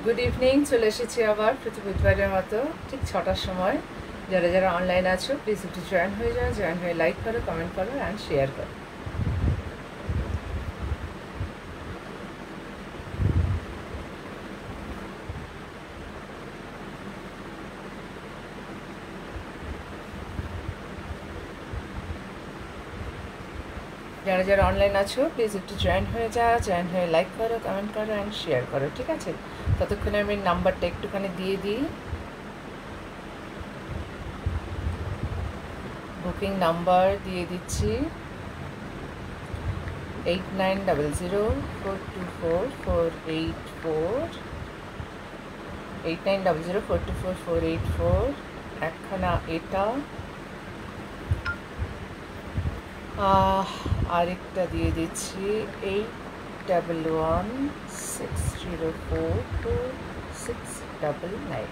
Good evening, চলে এসেছি আবার প্রতি বুধবারের মতো ঠিক 6টার সময়। যারা যারা অনলাইন আছো প্লিজ একটু জয়েন হয়ে যাও, জয়েন হয়ে লাইক করো, কমেন্ট করো অ্যান্ড শেয়ার করো। যারা যারা অনলাইন আছো প্লিজ একটু জয়েন হয়ে যাও, জয়েন হয়ে লাইক করো, কমেন্ট করো অ্যান্ড শেয়ার করো, ঠিক আছে? ততক্ষণে আমি নাম্বারটা একটুখানি দিয়ে দিই। বুকিং নাম্বার দিয়ে দিচ্ছি 8900424484, 8900424484। একখানা এটা, আরেকটা দিয়ে দিচ্ছি 8116042699,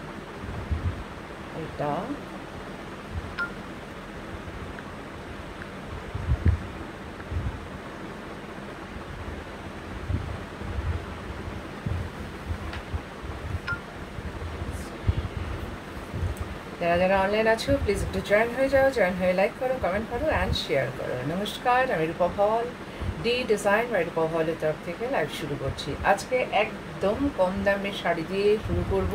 এটা। যারা যারা অনলাইন আছো প্লিজ একটু জয়েন হয়ে যাও, জয়েন হয়ে লাইক করো, কমেন্ট করো অ্যান্ড শেয়ার করো। নমস্কার, আমি রূপা হল, ডি ডিজাইন বাই রূপা হলের তরফ থেকে লাইভ শুরু করছি। আজকে একদম কম দামের শাড়ি দিয়ে শুরু করব।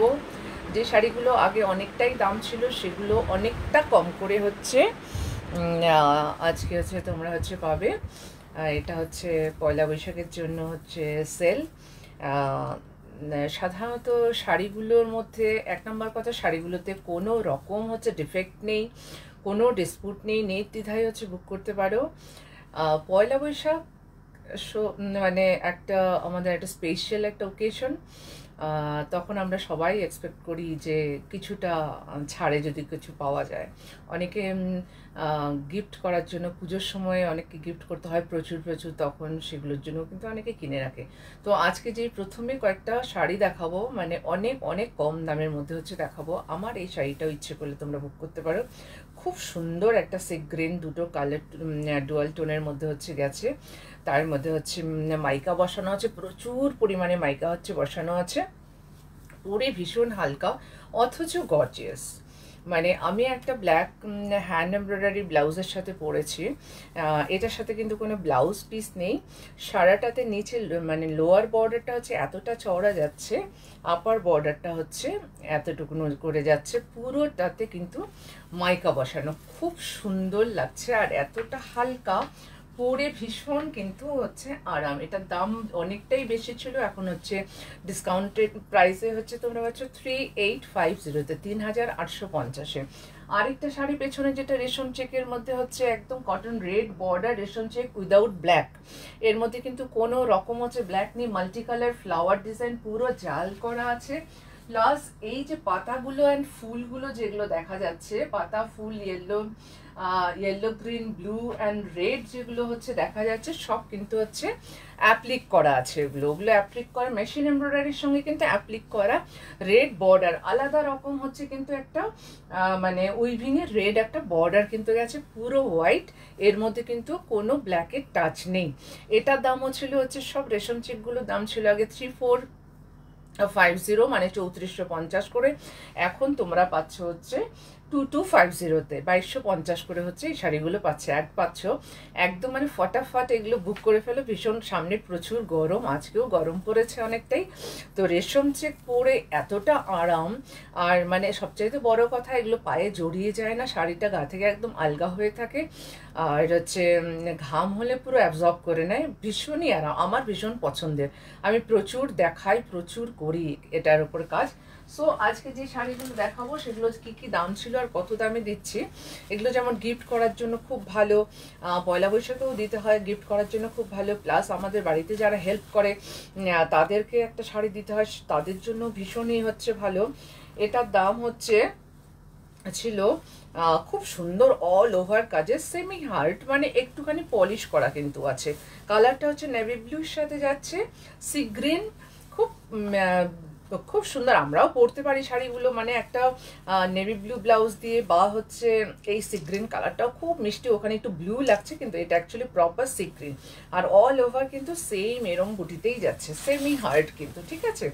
যে শাড়িগুলো আগে অনেকটাই দাম ছিল সেগুলো অনেকটা কম করে হচ্ছে আজকে হচ্ছে তোমরা হচ্ছে পাবে। এটা হচ্ছে পয়লা বৈশাখের জন্য হচ্ছে সেল। সাধারণত শাড়িগুলোর মধ্যে এক নম্বর কথা, শাড়িগুলোতে কোনো রকম হচ্ছে ডিফেক্ট নেই, কোনো ডিসপুট নেই, নির্দ্বিধায় হচ্ছে বুক করতে পারো। পয়লা বৈশাখ মানে একটা আমাদের একটা স্পেশাল একটা ওকেশন। তখন আমরা সবাই এক্সপেক্ট করি যে কিছুটা ছাড়ে যদি কিছু পাওয়া যায়। অনেকে গিফট করার জন্য পুজোর সময় অনেককে গিফট করতে হয় প্রচুর প্রচুর, তখন সেগুলোর জন্য কিন্তু অনেকে কিনে রাখে। তো আজকে যে প্রথমে কয়েকটা শাড়ি দেখাবো, মানে অনেক অনেক কম দামের মধ্যে হচ্ছে দেখাবো। আমার এই শাড়িটাও ইচ্ছে করলে তোমরা বুক করতে পারো। খুব সুন্দর একটা সি গ্রিন, দুটো কালার ডুয়াল টোনের মধ্যে হচ্ছে গেছে। তার মধ্যে হচ্ছে মাইকা বসানো আছে, প্রচুর পরিমাণে মাইকা হচ্ছে বসানো আছে। পরে ভীষণ হালকা অথচ গর্জিয়াস। মানে আমি একটা ব্ল্যাক হ্যান্ড এমব্রয়ডারি ব্লাউজের সাথে পরেছি। এটার সাথে কিন্তু কোনো ব্লাউজ পিস নেই। সারাটাতে নিচে মানে লোয়ার বর্ডারটা হচ্ছে এতটা চওড়া যাচ্ছে, আপার বর্ডারটা হচ্ছে এতটুকু করে যাচ্ছে, পুরোটাতে কিন্তু মাইকা বসানো। খুব সুন্দর লাগছে আর এতটা হালকা, পরে ভীষণ কিন্তু হচ্ছে আরাম। এটার দাম অনেকটাই বেশি ছিল, এখন হচ্ছে ডিসকাউন্টেড প্রাইসে হচ্ছে তোমরা পাচ্ছ 3850-তে, 3850-এ। আরেকটা শাড়ি পেছনে যেটা রেশম চেকের মধ্যে হচ্ছে একদম কটন রেড বর্ডার রেশম চেক উইদাউট ব্ল্যাক, এর মধ্যে কিন্তু কোনো রকম হচ্ছে ব্ল্যাক নেই, মাল্টি কালার ফ্লাওয়ার ডিজাইন পুরো জাল করা আছে। প্লাস এই যে পাতাগুলো অ্যান্ড ফুলগুলো যেগুলো দেখা যাচ্ছে, পাতা ফুল yellow, yellow green blue and red যেগুলো হচ্ছে দেখা যাচ্ছে, সব কিন্তু হচ্ছে অ্যাপ্লিক করা আছে। ওগুলো অ্যাপ্লিক করা মেশিন এমব্রয়ডারির সঙ্গে কিন্তু অ্যাপ্লিক করা। রেড বর্ডার আলাদা রকম হচ্ছে কিন্তু একটা মানে উইভিংয়ের রেড একটা বর্ডার কিন্তু গেছে, পুরো হোয়াইট, এর মধ্যে কিন্তু কোনো ব্ল্যাকের টাচ নেই। এটার দামও ছিল হচ্ছে, সব রেশম চেকগুলোর দাম ছিল আগে 3450, মানে 3450 করে। এখন তোমরা পাচ্ছ হচ্ছে 2250-তে, 2250 করে হচ্ছে এই শাড়িগুলো পাচ্ছ একদম। মানে ফটাফট এগুলো বুক করে ফেলো। ভীষণ সামনে প্রচুর গরম, আজকেও গরম পড়েছে অনেকটাই। তো রেশম চেক পরে এতটা আরাম, আর মানে সবচাইতে বড় কথা এগুলো পায়ে জড়িয়ে যায় না, শাড়িটা গা থেকে একদম আলগা হয়ে থাকে। আর হচ্ছে ঘাম হলে পুরো অ্যাবজর্ব করে নেয়, ভীষণই আরাম, আমার ভীষণ পছন্দের। আমি প্রচুর দেখাই, প্রচুর করি এটার উপর কাজ। সো আজকে যে শাড়িগুলো দেখাবো সেগুলো কি কি দাম ছিল আর কত দামে দিচ্ছি। এগুলো যেমন গিফট করার জন্য খুব ভালো, পয়লা বৈশাখেও দিতে হয়, গিফট করার জন্য খুব ভালো। প্লাস আমাদের বাড়িতে যারা হেল্প করে তাদেরকে একটা শাড়ি দিতে হয়, তাদের জন্য ভীষণই হচ্ছে ভালো। এটার দাম হচ্ছে ছিল খুব সুন্দর অল ওভার কাজের সেমি হার্ট, মানে একটুখানি পলিশ করা কিন্তু আছে। কালারটা হচ্ছে নেভি ব্লুর সাথে যাচ্ছে, সি গ্রিন, খুব খুব সুন্দর। আমরাও পরতে পারি শাড়িগুলো, মানে একটা নেভি ব্লু ব্লাউজ দিয়ে, বা হচ্ছে এই সি গ্রিন কালারটাও খুব মিষ্টি, ওখানে একটু ব্লু লাগছে কিন্তু এটা অ্যাকচুয়ালি প্রপার সি গ্রিন। আর অল ওভার কিন্তু সেম এরম বুটিতেই যাচ্ছে, সেমি হার্ট কিন্তু, ঠিক আছে?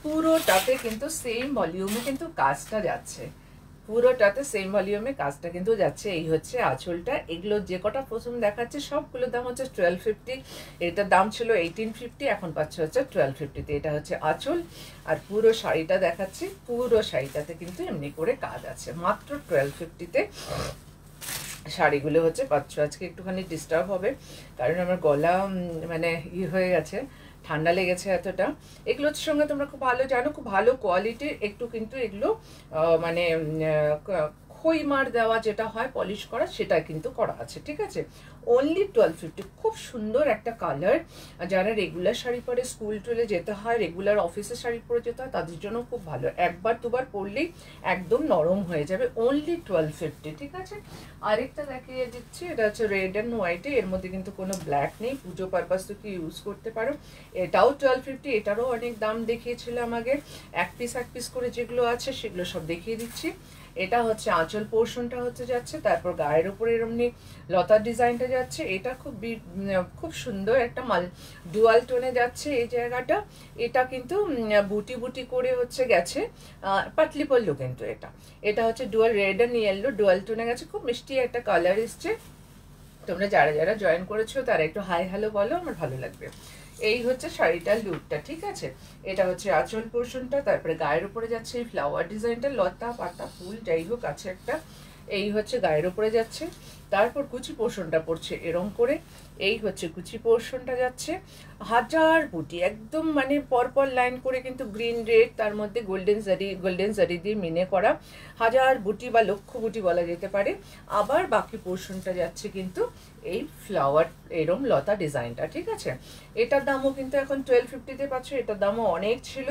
পুরোটাতে কিন্তু সেম ভলিউমে কিন্তু কাজটা যাচ্ছে, পুরোটাতে সেম ভলিউমে কাজটা কিন্তু যাচ্ছে। এই হচ্ছে আঁচলটা। এগুলো যে কটা প্রথম দেখাচ্ছে সবগুলোর দাম হচ্ছে 1250। এটার দাম ছিল 1850, এখন পাচ্ছে হচ্ছে 1250-তে। এটা হচ্ছে আঁচল। আর পুরো শাড়িটা দেখাচ্ছি, পুরো শাড়িটাতে কিন্তু এমনি করে কাজ আছে, মাত্র 1250-তে শাড়িগুলো হচ্ছে পাচ্ছ। আজকে একটুখানি ডিস্টার্ব হবে কারণ আমার গলা মানে হয়ে গেছে, ঠান্ডা লেগেছে এতটা। এগুলোর সঙ্গে তোমরা খুব ভালো জানো, খুব ভালো কোয়ালিটির, একটু কিন্তু এগুলো মানে খইমার দেওয়া যেটা হয় পলিশ করা, সেটা কিন্তু করা আছে, ঠিক আছে। অনলি 1250। খুব সুন্দর একটা কালার। যারা রেগুলার শাড়ি পরে স্কুল টুলে যেতে হয়, রেগুলার অফিসে শাড়ি পরে যেতে হয়, তাদের জন্য খুব ভালো। একবার দুবার পরলেই একদম নরম হয়ে যাবে। অনলি 1250, ঠিক আছে। আরেকটা দেখিয়ে দিচ্ছি, এটা হচ্ছে রেড অ্যান্ড হোয়াইটে। এর মধ্যে কিন্তু কোনো ব্ল্যাক নেই, পুজো পারপাস তো কি ইউজ করতে পারো। এটাও 1250। এটারও অনেক দাম দেখিয়েছিলাম আগে, এক পিস করে যেগুলো আছে সেগুলো সব দেখিয়ে দিচ্ছি। এটা হচ্ছে আঁচল পোর্শনটা হচ্ছে যাচ্ছে, তারপর গায়ের উপরে এরমনি লতার ডিজাইনটা যাচ্ছে। এটা খুব সুন্দর একটা ডুয়াল টোনে যাচ্ছে এই জায়গাটা। এটা কিন্তু বুটি বুটি করে হচ্ছে গেছে, পাতলি পল্লু কিন্তু এটা হচ্ছে dual red and yellow dual টোনে গেছে। খুব মিষ্টি একটা কালার এসছে। তোমরা যারা যারা জয়েন করেছো তারা একটু হাই হ্যালো বলো, আমার ভালো লাগবে। এই হচ্ছে শাড়িটার লুকটা, ঠিক আছে। এটা হচ্ছে আঁচল পোর্শনটা, তারপরে গায়ের উপরে যাচ্ছে এই ফ্লাওয়ার ডিজাইনটা, লতা পাতা ফুল যাই হোক আছে একটা। এই হচ্ছে গায়ের উপরে যাচ্ছে। তারপর কুচি পোর্শনটা পড়ছে এরম করে। এই হচ্ছে কুচি পোর্শনটা যাচ্ছে। হাজার বুটি একদম মানে পরপর লাইন করে কিন্তু গ্রিন রেড, তার মধ্যে গোল্ডেন জারি দিয়ে মিনে করা, হাজার বুটি বা লক্ষ বুটি বলা যেতে পারে। আবার বাকি পোর্শনটা যাচ্ছে কিন্তু এই ফ্লাওয়ার এরম লতা ডিজাইনটা, ঠিক আছে। এটার দামও কিন্তু এখন 1250-তে পাচ্ছ। এটার দামও অনেক ছিল।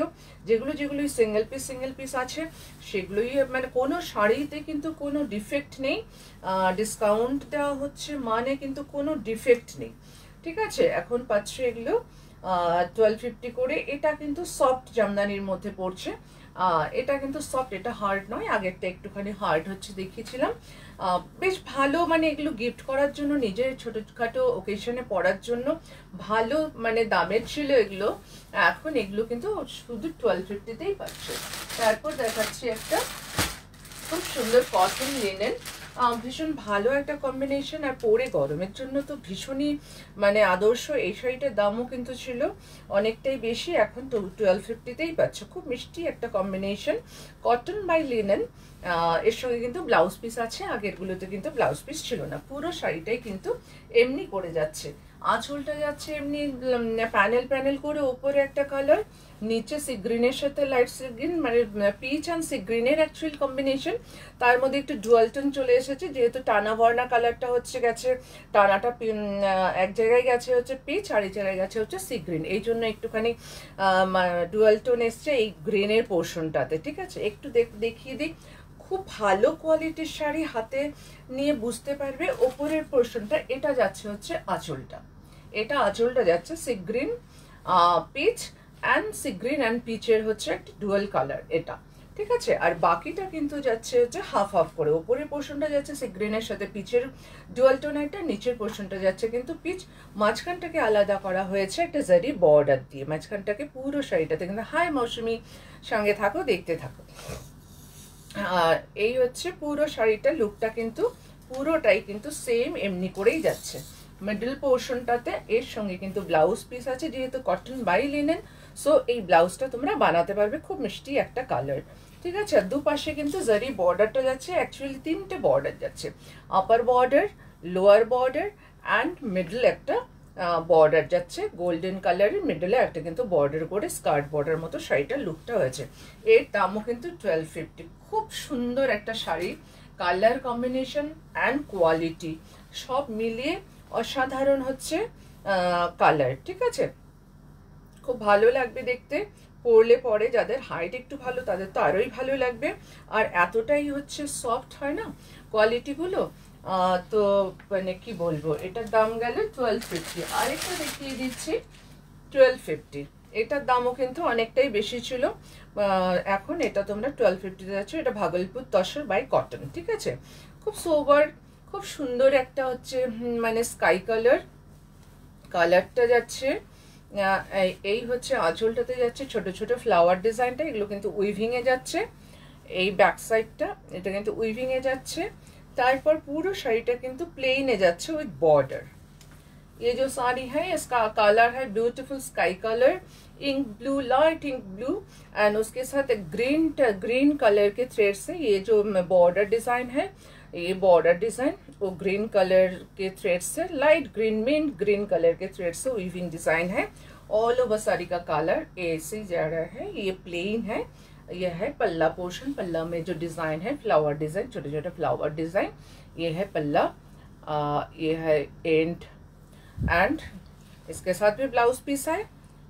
যেগুলো সিঙ্গেল পিস আছে সেগুলোই, মানে কোনো শাড়িতে কিন্তু কোনো ডিফেক্ট নেই। ডিসকাউন্ট দেওয়া হচ্ছে মানে কিন্তু কোনো ডিফেক্ট নেই, ঠিক আছে। এখন পাচ্ছ এগুলো 1250 করে। এটা কিন্তু সফট জামদানির মধ্যে পড়ছে। এটা কিন্তু সফট, এটা হার্ড নয়। আগেরটা একটুখানি হার্ড হচ্ছে দেখিয়েছিলাম। বেশ ভালো, মানে এগুলো গিফট করার জন্য, নিজের ছোটখাটো ওকেশনে পরার জন্য ভালো মানে দামের ছিল এগুলো। এখন এগুলো কিন্তু শুধু 1250-তেই পাচ্ছে। তারপর দেখাচ্ছি একটা খুব সুন্দর কটন লিনেন, ভীষণ ভালো একটা কম্বিনেশন। আর পরে গরমের জন্য তো ভীষণই মানে আদর্শ। এই শাড়িটার দামও কিন্তু ছিল অনেকটাই বেশি, এখন তো 1250-তেই পাচ্ছ। খুব মিষ্টি একটা কম্বিনেশন, কটন বাই লিনেন। এর সঙ্গে কিন্তু ব্লাউজ পিস আছে, আগেরগুলোতে কিন্তু ব্লাউজ পিস ছিল না। পুরো শাড়িটাই কিন্তু এমনি করে যাচ্ছে। আঁচলটা যাচ্ছে এমনি প্যানেল করে, ওপরে একটা কালার, নিচে সি গ্রিনের সাথে লাইট সি গ্রিন, মানে পিচ অ্যান্ড সি গ্রিনের অ্যাকচুয়াল কম্বিনেশন। তার মধ্যে একটু ডুয়ালটন চলে এসেছে, যেহেতু টানা বর্ণা কালারটা হচ্ছে গেছে, টানাটা এক জায়গায় গেছে হচ্ছে পিচ, আর এই জায়গায় গেছে হচ্ছে সি গ্রিন। এই জন্য একটুখানি ডুয়ালটন এসছে এই গ্রিনের পোর্শনটাতে, ঠিক আছে। একটু দেখিয়ে দিই, খুব ভালো কোয়ালিটির শাড়ি হাতে নিয়ে বুঝতে পারবে। ওপরের পোর্শনটা এটা যাচ্ছে হচ্ছে আঁচলটা, এটা আঁচলটা যাচ্ছে sea green peach and sea green and পিচের হচ্ছে একটা ডুয়াল কালার এটা, ঠিক আছে। আর বাকিটা কিন্তু যাচ্ছে হচ্ছে হাফ হাফ করে। ওপরের পোর্শনটা যাচ্ছে সি গ্রিনের সাথে পিচের ডুয়াল টোন একটা, নিচের পোর্শনটা যাচ্ছে কিন্তু পিচ। মাঝখানটাকে আলাদা করা হয়েছে একটা জারি বর্ডার দিয়ে, মাঝখানটাকে পুরো শাড়িটাতে কিন্তু। হাই মৌসুমি, সঙ্গে থাকো, দেখতে থাকো। আর এই হচ্ছে পুরো শাড়িটার লুকটা, কিন্তু পুরোটাই কিন্তু সেম এমনি করেই যাচ্ছে। মিডল পোর্শনটাতে এর সঙ্গে কিন্তু ব্লাউজ পিস আছে, যেহেতু কটন বাই লিনেন, সো এই ব্লাউজটা তোমরা বানাতে পারবে। খুব মিষ্টি একটা কালার, ঠিক আছে। আর দুপাশে কিন্তু জারি বর্ডারটা যাচ্ছে, অ্যাকচুয়ালি 3টে বর্ডার যাচ্ছে, upper border, lower border and middle একটা বর্ডার যাচ্ছে গোল্ডেন কালারের। মিডলে একটা কিন্তু বর্ডার করে স্কার্ট বর্ডার মতো শাড়িটার লুকটা হয়েছে। এর দামও কিন্তু 1250। খুব সুন্দর একটা sari, colour combination and quality সব মিলিয়ে অসাধারণ হচ্ছে কালার, ঠিক আছে। খুব ভালো লাগবে দেখতে, পরলে পরে যাদের হাইট একটু ভালো তাদের তো আরোই ভালো লাগবে। আর এতটাই হচ্ছে সফট হয় না কোয়ালিটিগুলো, তো মানে কি বলবো, এটার দাম গেল 1250। আরেকটা দেখিয়ে দিচ্ছি 1250, এটার দামও কিন্তু অনেকটাই বেশি ছিল। এখন এটা তোমরা 1250 যাচ্ছ। এটা ভাগলপুর তসর বাই কটন, ঠিক আছে। খুব সোবার, খুব সুন্দর একটা হচ্ছে মানে স্কাই কালারটা যাচ্ছে। এই হচ্ছে আঁচলটাতে যাচ্ছে ছোট ছোট ফ্লাওয়ার ডিজাইনটা, এগুলো কিন্তু উইভিংয়ে যাচ্ছে। এই ব্যাক সাইডটা এটা কিন্তু উইভিংয়ে যাচ্ছে। তারপর পুরো শাড়িটা কিন্তু প্লেনে যাচ্ছে উইথ बॉर्डर। ये जो साड़ी है इसका कलर है beautiful sky colour, ink blue, light ink blue, and उसके साथ एक ग्रीन कलर के थ्रेड से ये जो बॉर्डर डिजाइन है, ये बॉर्डर डिजाइन वो ग्रीन कलर के थ्रेड से, light green mint green colour के थ्रेड से वीविंग डिजाइन है। ऑल ओवर साड़ी का कलर ऐसे जा रहा है। ये प्लेन है, यह है पल्ला पोर्शन। पल्ला में जो डिजाइन है फ्लावर डिजाइन, छोटे छोटे फ्लावर डिजाइन, ये है पल्ला, ये है एंड एंड इसके साथ भी ब्लाउज पीस है।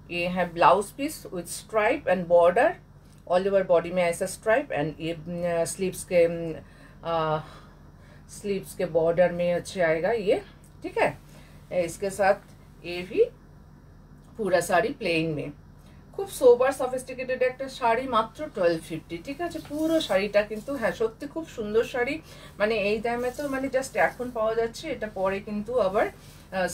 ये है blouse piece with stripe and border, all over body में ऐसा स्ट्राइप, एंड ये स्लीव्स के बॉर्डर में अच्छे आएगा ये, ठीक है। इसके साथ ये भी पूरा साड़ी प्लेन में, খুব সোবার সফিস্টিকেটেড একটা শাড়ি, মাত্র 1250, ঠিক আছে। পুরো শাড়িটা কিন্তু হ্যাঁ সত্যি খুব সুন্দর শাড়ি, মানে এই দামে তো মানে জাস্ট এখন পাওয়া যাচ্ছে, এটা পরে কিন্তু আবার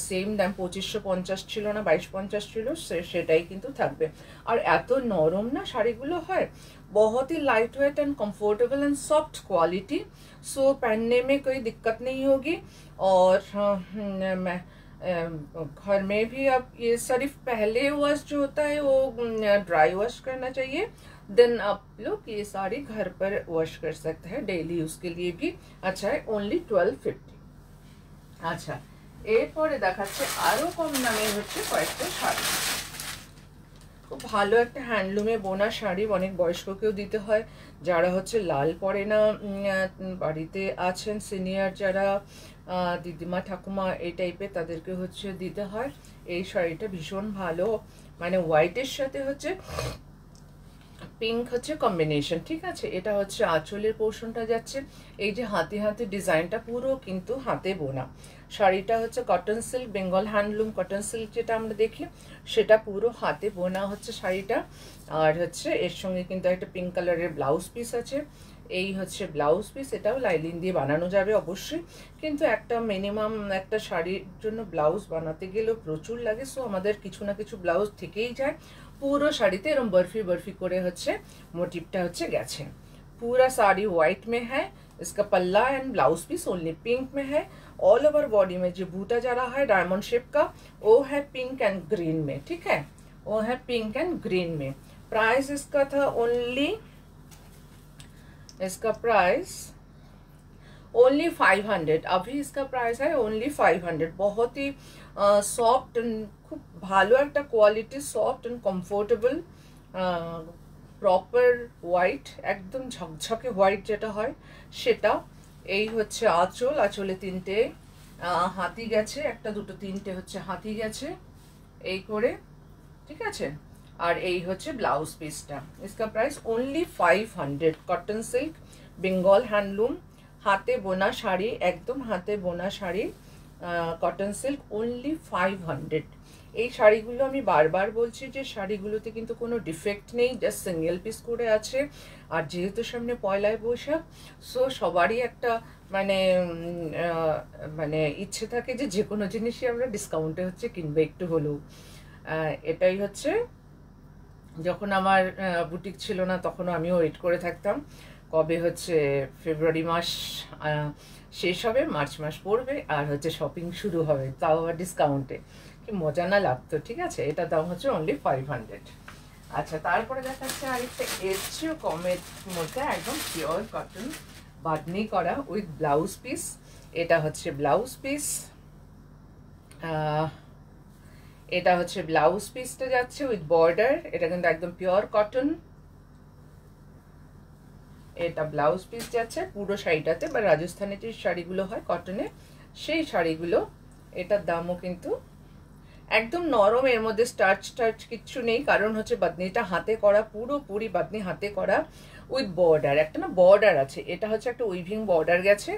সেম দাম 2550 ছিল না 2250 ছিল, সেটাই কিন্তু থাকবে। আর এত নরম না শাড়িগুলো হয়, बहुत ही light weight and comfortable and soft quality, so पहनने में कोई दिक्कत नहीं होगी। और मैं घर में भी अब ये सिर्फ पहले वॉश जो होता है वो ड्राई वॉश करना चाहिए, देन आप लोग ये साड़ी घर पर वॉश कर सकते हैं, डेली यूज के लिए भी अच्छा है। ओनली 1250। अच्छा, এরপরে দেখাচ্ছে আরো কম দামে হচ্ছে কয়েকটা শাড়ি। খুব ভালো একটা হ্যান্ডলুমে বোনা শাড়ি, অনেক বয়স্ককেও দিতে হয়, যারা হচ্ছে লাল পরে না বাড়িতে আছেন সিনিয়র যারা দিদিমা ঠাকুমা এই টাইপের, তাদেরকে হচ্ছে দিতে হয়। এই শাড়িটা ভীষণ ভালো, মানে হোয়াইটের সাথে হচ্ছে পিঙ্ক হচ্ছে কম্বিনেশন, ঠিক আছে। এটা হচ্ছে আঁচলের পোর্শনটা যাচ্ছে, এই যে হাতে হাতে ডিজাইনটা পুরো কিন্তু হাতে বোনা। শাড়িটা হচ্ছে cotton silk, Bengal handloom cotton silk যেটা আমরা দেখি, সেটা পুরো হাতে বোনা হচ্ছে শাড়িটা। আর হচ্ছে এর সঙ্গে কিন্তু একটা পিঙ্ক কালারের ব্লাউজ পিস আছে, এই হচ্ছে ব্লাউজ পিস। এটাও লাইলিন দিয়ে বানানো যাবে অবশ্যই, কিন্তু একটা মিনিমাম একটা শাড়ির জন্য ব্লাউজ বানাতে গেলেও প্রচুর লাগে, সো আমাদের কিছু না কিছু ব্লাউজ থেকেই যায়। পুরো শাড়িতে এরকম बर्फी बर्फी করে হচ্ছে মোটিভটা হচ্ছে গেছে। पूरा साड़ी व्हाइट में है, इसका पल्ला and blouse piece only pink में है। ऑल ओवर बॉडी में जो बूटा जा रहा है डायमंड शेप का, वो है पिंक एंड ग्रीन में, ठीक है, वो है पिंक एंड ग्रीन में। प्राइस इसका था ओनली, इसका प्राइस ओनली 500, अभी इसका प्राइस है ओनली 500। बहुत ही सॉफ्ट एंड खूब ভালো একটা quality, soft and comfortable, proper white, একদম ঝকঝকে হোয়াইট যেটা হয় সেটা। এই হচ্ছে আঁচল, আঁচলে তিনটে হাতি গেছে, একটা দুটো তিনটে হচ্ছে হাতি গেছে এই করে, ঠিক আছে। আর এই হচ্ছে ব্লাউজ পিসটা। इसका price only 500। Cotton silk Bengal handloom हाथे बोना शाड़ी, एकदम हाथे बोना शाड़ी, कॉटन सिल्क ओनली 500। এই শাড়িগুলো আমি বারবার বলছি যে শাড়িগুলোতে কিন্তু কোনো ডিফেক্ট নেই, জাস্ট সিঙ্গেল পিস করে আছে। আর যেহেতু সামনে পয়লায় বৈশাখ, সো সবারই একটা মানে মানে ইচ্ছে থাকে যে যে কোনো জিনিসই আমরা ডিসকাউন্টে হচ্ছে কিনবে একটু হলেও। এটাই হচ্ছে, যখন আমার বুটিক ছিল না তখনও আমিও ওয়েট করে থাকতাম কবে হচ্ছে ফেব্রুয়ারি মাস শেষ হবে, মার্চ মাস পড়বে আর হচ্ছে শপিং শুরু হবে, তাও আবার ডিসকাউন্টে, কি মজা না লাগতো, ঠিক আছে। এটা দাম হচ্ছে অনলি 500। আচ্ছা, তারপরে দেখাচ্ছে আরেকটা এর চেয়েও কমের মধ্যে একদম পিওর কটন বাঁধনি করা উইথ ব্লাউজ পিস। এটা হচ্ছে ব্লাউজ পিস, এটা হচ্ছে ব্লাউজ পিসটা যাচ্ছে উইথ বর্ডার, এটা কিন্তু একদম পিওর কটন। এটা ব্লাউজ পিস যাচ্ছে পুরো শাড়িটাতে, বা রাজস্থানে যে শাড়িগুলো হয় কটনে সেই শাড়িগুলো। এটার দামও কিন্তু একদম নরম, এর মধ্যে স্টার্চ টার্চ কিচ্ছু নেই, কারণ হচ্ছে বাঁধনিটা হাতে করা, পুরোপুরি বাঁধনি হাতে করা উইথ বর্ডার। একটা না বর্ডার আছে, এটা হচ্ছে একটা উইভিং বর্ডার গেছে,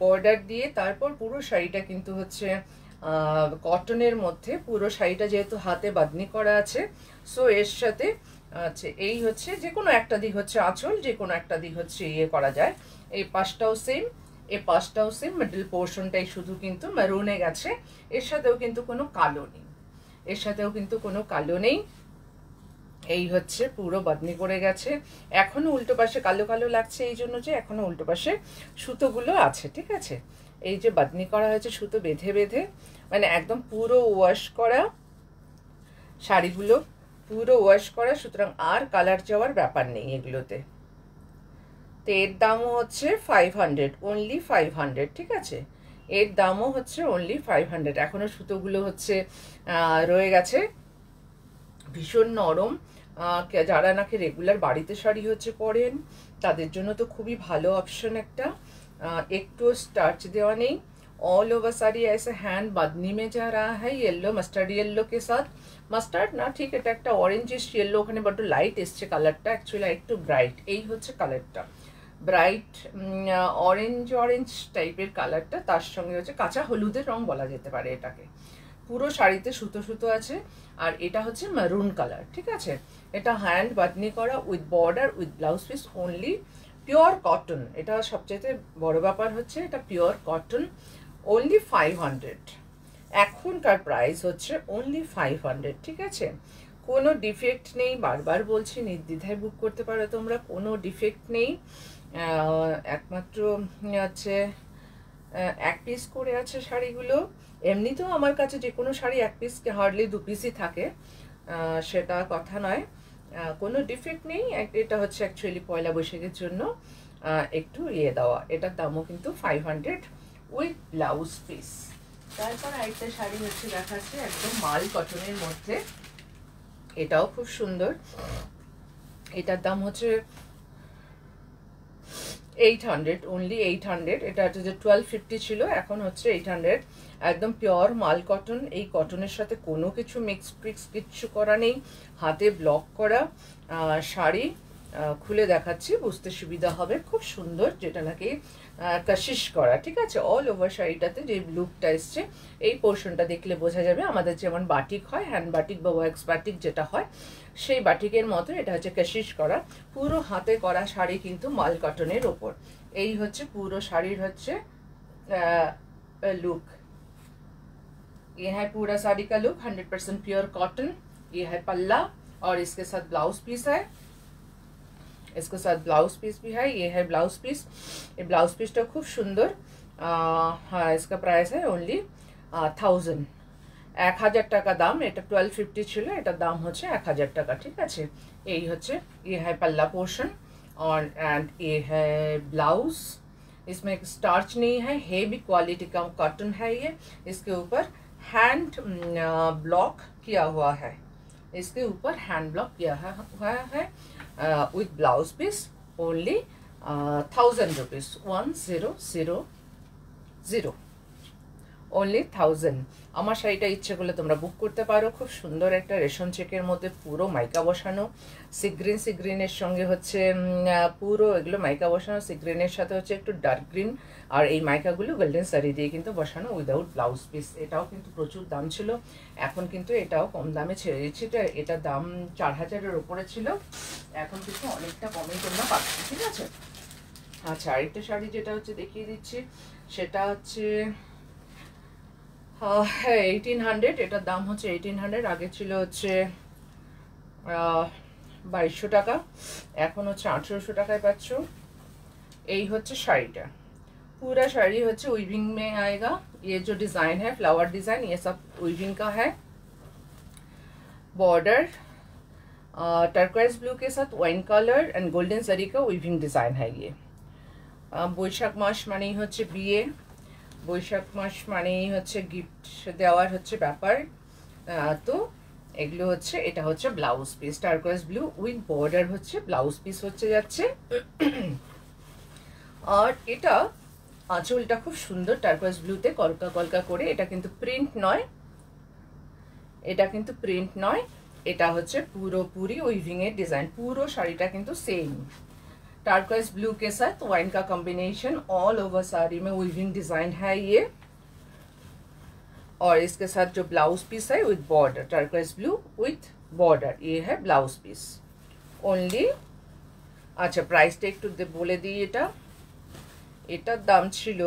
বর্ডার দিয়ে তারপর পুরো শাড়িটা কিন্তু হচ্ছে কটনের মধ্যে। পুরো শাড়িটা যেহেতু হাতে বাঁধনি করা আছে, সো এর সাথে আচ্ছা এই হচ্ছে যে কোনো একটা দিক হচ্ছে আঁচল, যে কোনো একটা দিক হচ্ছে ইয়ে করা যায়। এই পাশটাও সেম, এই পাশটাও সেম, মিডল পোর্শনটাই শুধু কিন্তু মেরুনে গেছে, এর সাথেও কিন্তু কোনো কালো নেই। এর সাথেও কিন্তু কোনো কালো নেই। এই হচ্ছে পুরো বাঁধনি করে গেছে, এখনো উল্টো পাশে কালো কালো লাগছে এই জন্য যে এখনো উল্টো পাশে সুতোগুলো আছে, ঠিক আছে। এই যে বাঁধনি করা হয়েছে সুতো বেঁধে বেঁধে, মানে একদম পুরো ওয়াশ করা শাড়িগুলো, পুরো ওয়াশ করা, সুতরাং আর কালার যাওয়ার ব্যাপার নেই এগুলোতে। তো এর দামও হচ্ছে 500, অনলি 500, ঠিক আছে। এর দামও হচ্ছে অনলি 500। এখনো সুতোগুলো হচ্ছে রয়ে গেছে, ভীষণ নরম। যারা নাকি রেগুলার বাড়িতে শাড়ি হচ্ছে পরেন তাদের জন্য তো খুবই ভালো অপশন একটা। একটু स्टार्च देवा नहीं, ऑल ओवर साड़ी ऐसे हैंड बांधनी में जा रहा है, येलो मस्टार्ड येलो के साथ, মাস্টার্ড না ঠিক, এটা একটা অরেঞ্জিশ ইয়েলো, ওখানে বড্ড লাইট এসছে কালারটা, অ্যাকচুয়ালি একটু ব্রাইট। এই হচ্ছে কালারটা, ব্রাইট অরেঞ্জ অরেঞ্জ টাইপের কালারটা, তার সঙ্গে হচ্ছে কাঁচা হলুদের রং বলা যেতে পারে এটাকে। পুরো শাড়িতে সুতো সুতো আছে, আর এটা হচ্ছে মেরুন কালার, ঠিক আছে। এটা হ্যান্ড বাটনি করা with border with blouse piece, only pure cotton. এটা সবচেয়ে বড় ব্যাপার হচ্ছে এটা পিওর কটন, অনলি 500। এখনকার প্রাইস হচ্ছে অনলি 500, ঠিক আছে। কোনো ডিফেক্ট নেই, বারবার বলছি নির্দ্বিধায় বুক করতে পারো তোমরা, কোনো ডিফেক্ট নেই। একমাত্র হচ্ছে এক পিস করে আছে শাড়িগুলো। এমনিতেও আমার কাছে যে কোনো শাড়ি এক পিস হার্ডলি 2 পিসই থাকে, সেটা কথা নয়, কোনো ডিফেক্ট নেই। এটা হচ্ছে অ্যাকচুয়ালি পয়লা বৈশাখের জন্য একটু ইয়ে দেওয়া। এটার দামও কিন্তু 500 উইথ ব্লাউজ পিস। তারপর আরেকটা শাড়ি হচ্ছে দেখাচ্ছে একদম মাল কটনের মধ্যে, এটাও খুব সুন্দর। এটার দাম হচ্ছে 800, অনলি 800। এটা হচ্ছে যে 1250 ছিল, এখন হচ্ছে 800। একদম পিওর মাল কটন, এই কটনের সাথে কোনো কিছু মিক্স ফিক্স কিচ্ছু করা নেই, হাতে ব্লক করা শাড়ি। খুলে দেখাচ্ছি বুঝতে সুবিধা হবে, খুব সুন্দর, যেটা নাকি কাশিশ করা, ঠিক আছে। অল ওভার শাড়িটাতে যে লুকটা এসছে, এই পোর্শনটা দেখলে বোঝা যাবে আমাদের যেমন বাটিক হয়, হ্যান্ড বাটিক বা ওয়াক্স বাটিক যেটা হয়, সেই বাটিকের মতো এটা হচ্ছে কাশিশ করা। পুরো হাতে করা শাড়ি কিন্তু মাল কটনের ওপর। এই হচ্ছে পুরো শাড়ির হচ্ছে लुक। ये है पूरा साड़ी का लुक, 100% प्योर कॉटन। ये है पल्ला और इसके साथ ब्लाउज पीस है, इसके साथ ब्लाउज पीस भी है। ये है ब्लाउज पीस, ये ब्लाउज पीसটা খুব সুন্দর। हाँ, इसका प्राइस है ओनली 1000, 1000 টাকা দাম। এটা 1250 ছিল, এটার দাম হচ্ছে 1000 টাকা, ঠিক আছে। এই হচ্ছে ये है पल्ला पोर्शन और एंड ये है ब्लाउज। इसमें स्टार्च नहीं है, हेवी क्वालिटी का कॉटन है ये। इसके ऊपर हैंड ब्लॉक किया हुआ है, इसके ऊपर हैंड ब्लॉक किया हुआ है with blouse piece, only 1000 rupees, 1000, only 1000। আমার শাড়িটা ইচ্ছে করলে তোমরা বুক করতে পারো। খুব সুন্দর একটা রেশম চেকের মধ্যে পুরো মাইকা বসানো, সিগ্রিন সিগ্রিনের সঙ্গে হচ্ছে পুরো এগুলো মাইকা বসানো, সিগ্রিনের সাথে হচ্ছে একটু ডার্ক গ্রিন, আর এই মাইকাগুলো গোল্ডেন শাড়ি দিয়ে কিন্তু বসানো উইদাউট ব্লাউজ পিস। এটাও কিন্তু প্রচুর দাম ছিল, এখন কিন্তু এটাও কম দামে ছেড়ে দিচ্ছি। এটা দাম 4000-এর উপরে ছিল, এখন কিন্তু অনেকটা কমে তোমরা পাচ্ছ, ঠিক আছে। আচ্ছা, আরেকটা শাড়ি যেটা হচ্ছে দেখিয়ে দিচ্ছি, সেটা হচ্ছে 1800। এটার দাম হচ্ছে 1800, আগে ছিল হচ্ছে 2200 টাকা, এখন হচ্ছে 1800 টাকায় পাচ্ছ। এই হচ্ছে শাড়িটা, पूरा शाड़ी হচ্ছে उइविंग में आएगा। ये जो डिज़ाइन है फ्लावर डिज़ाइन, ये सब उइविंग का है। बॉर्डर टर्कोइज ब्लू के साथ वाइन कलर एंड गोल्डन जरी का उइविंग डिज़ाइन है ये। বৈশাখ মাস মানেই হচ্ছে বিয়ে, বৈশাখ মাস মানেই হচ্ছে গিফট দেওয়ার হচ্ছে ব্যাপার। তো এগুলো হচ্ছে, এটা হচ্ছে blouse piece, turquoise blue with border হচ্ছে ব্লাউজ পিস হচ্ছে যাচ্ছে। আর এটা আঁচলটা খুব সুন্দর টার্কোয়েজ ব্লুতে কলকা কলকা করে। এটা কিন্তু প্রিন্ট নয়, এটা কিন্তু প্রিন্ট নয়, এটা হচ্ছে পুরোপুরি উইভিং এর ডিজাইন। পুরো শাড়িটা কিন্তু सेम टार्कोइज ब्लू के साथ वाइन का कॉम्बिनेशन, ऑल ओवर साड़ी में वीविंग डिजाइन है ये। और इसके साथ जो ब्लाउज पीस है with border, turquoise blue with border, ये है ब्लाउज पीस ओनली। अच्छा, प्राइसটা একটু বলে দিই। এটার দাম ছিল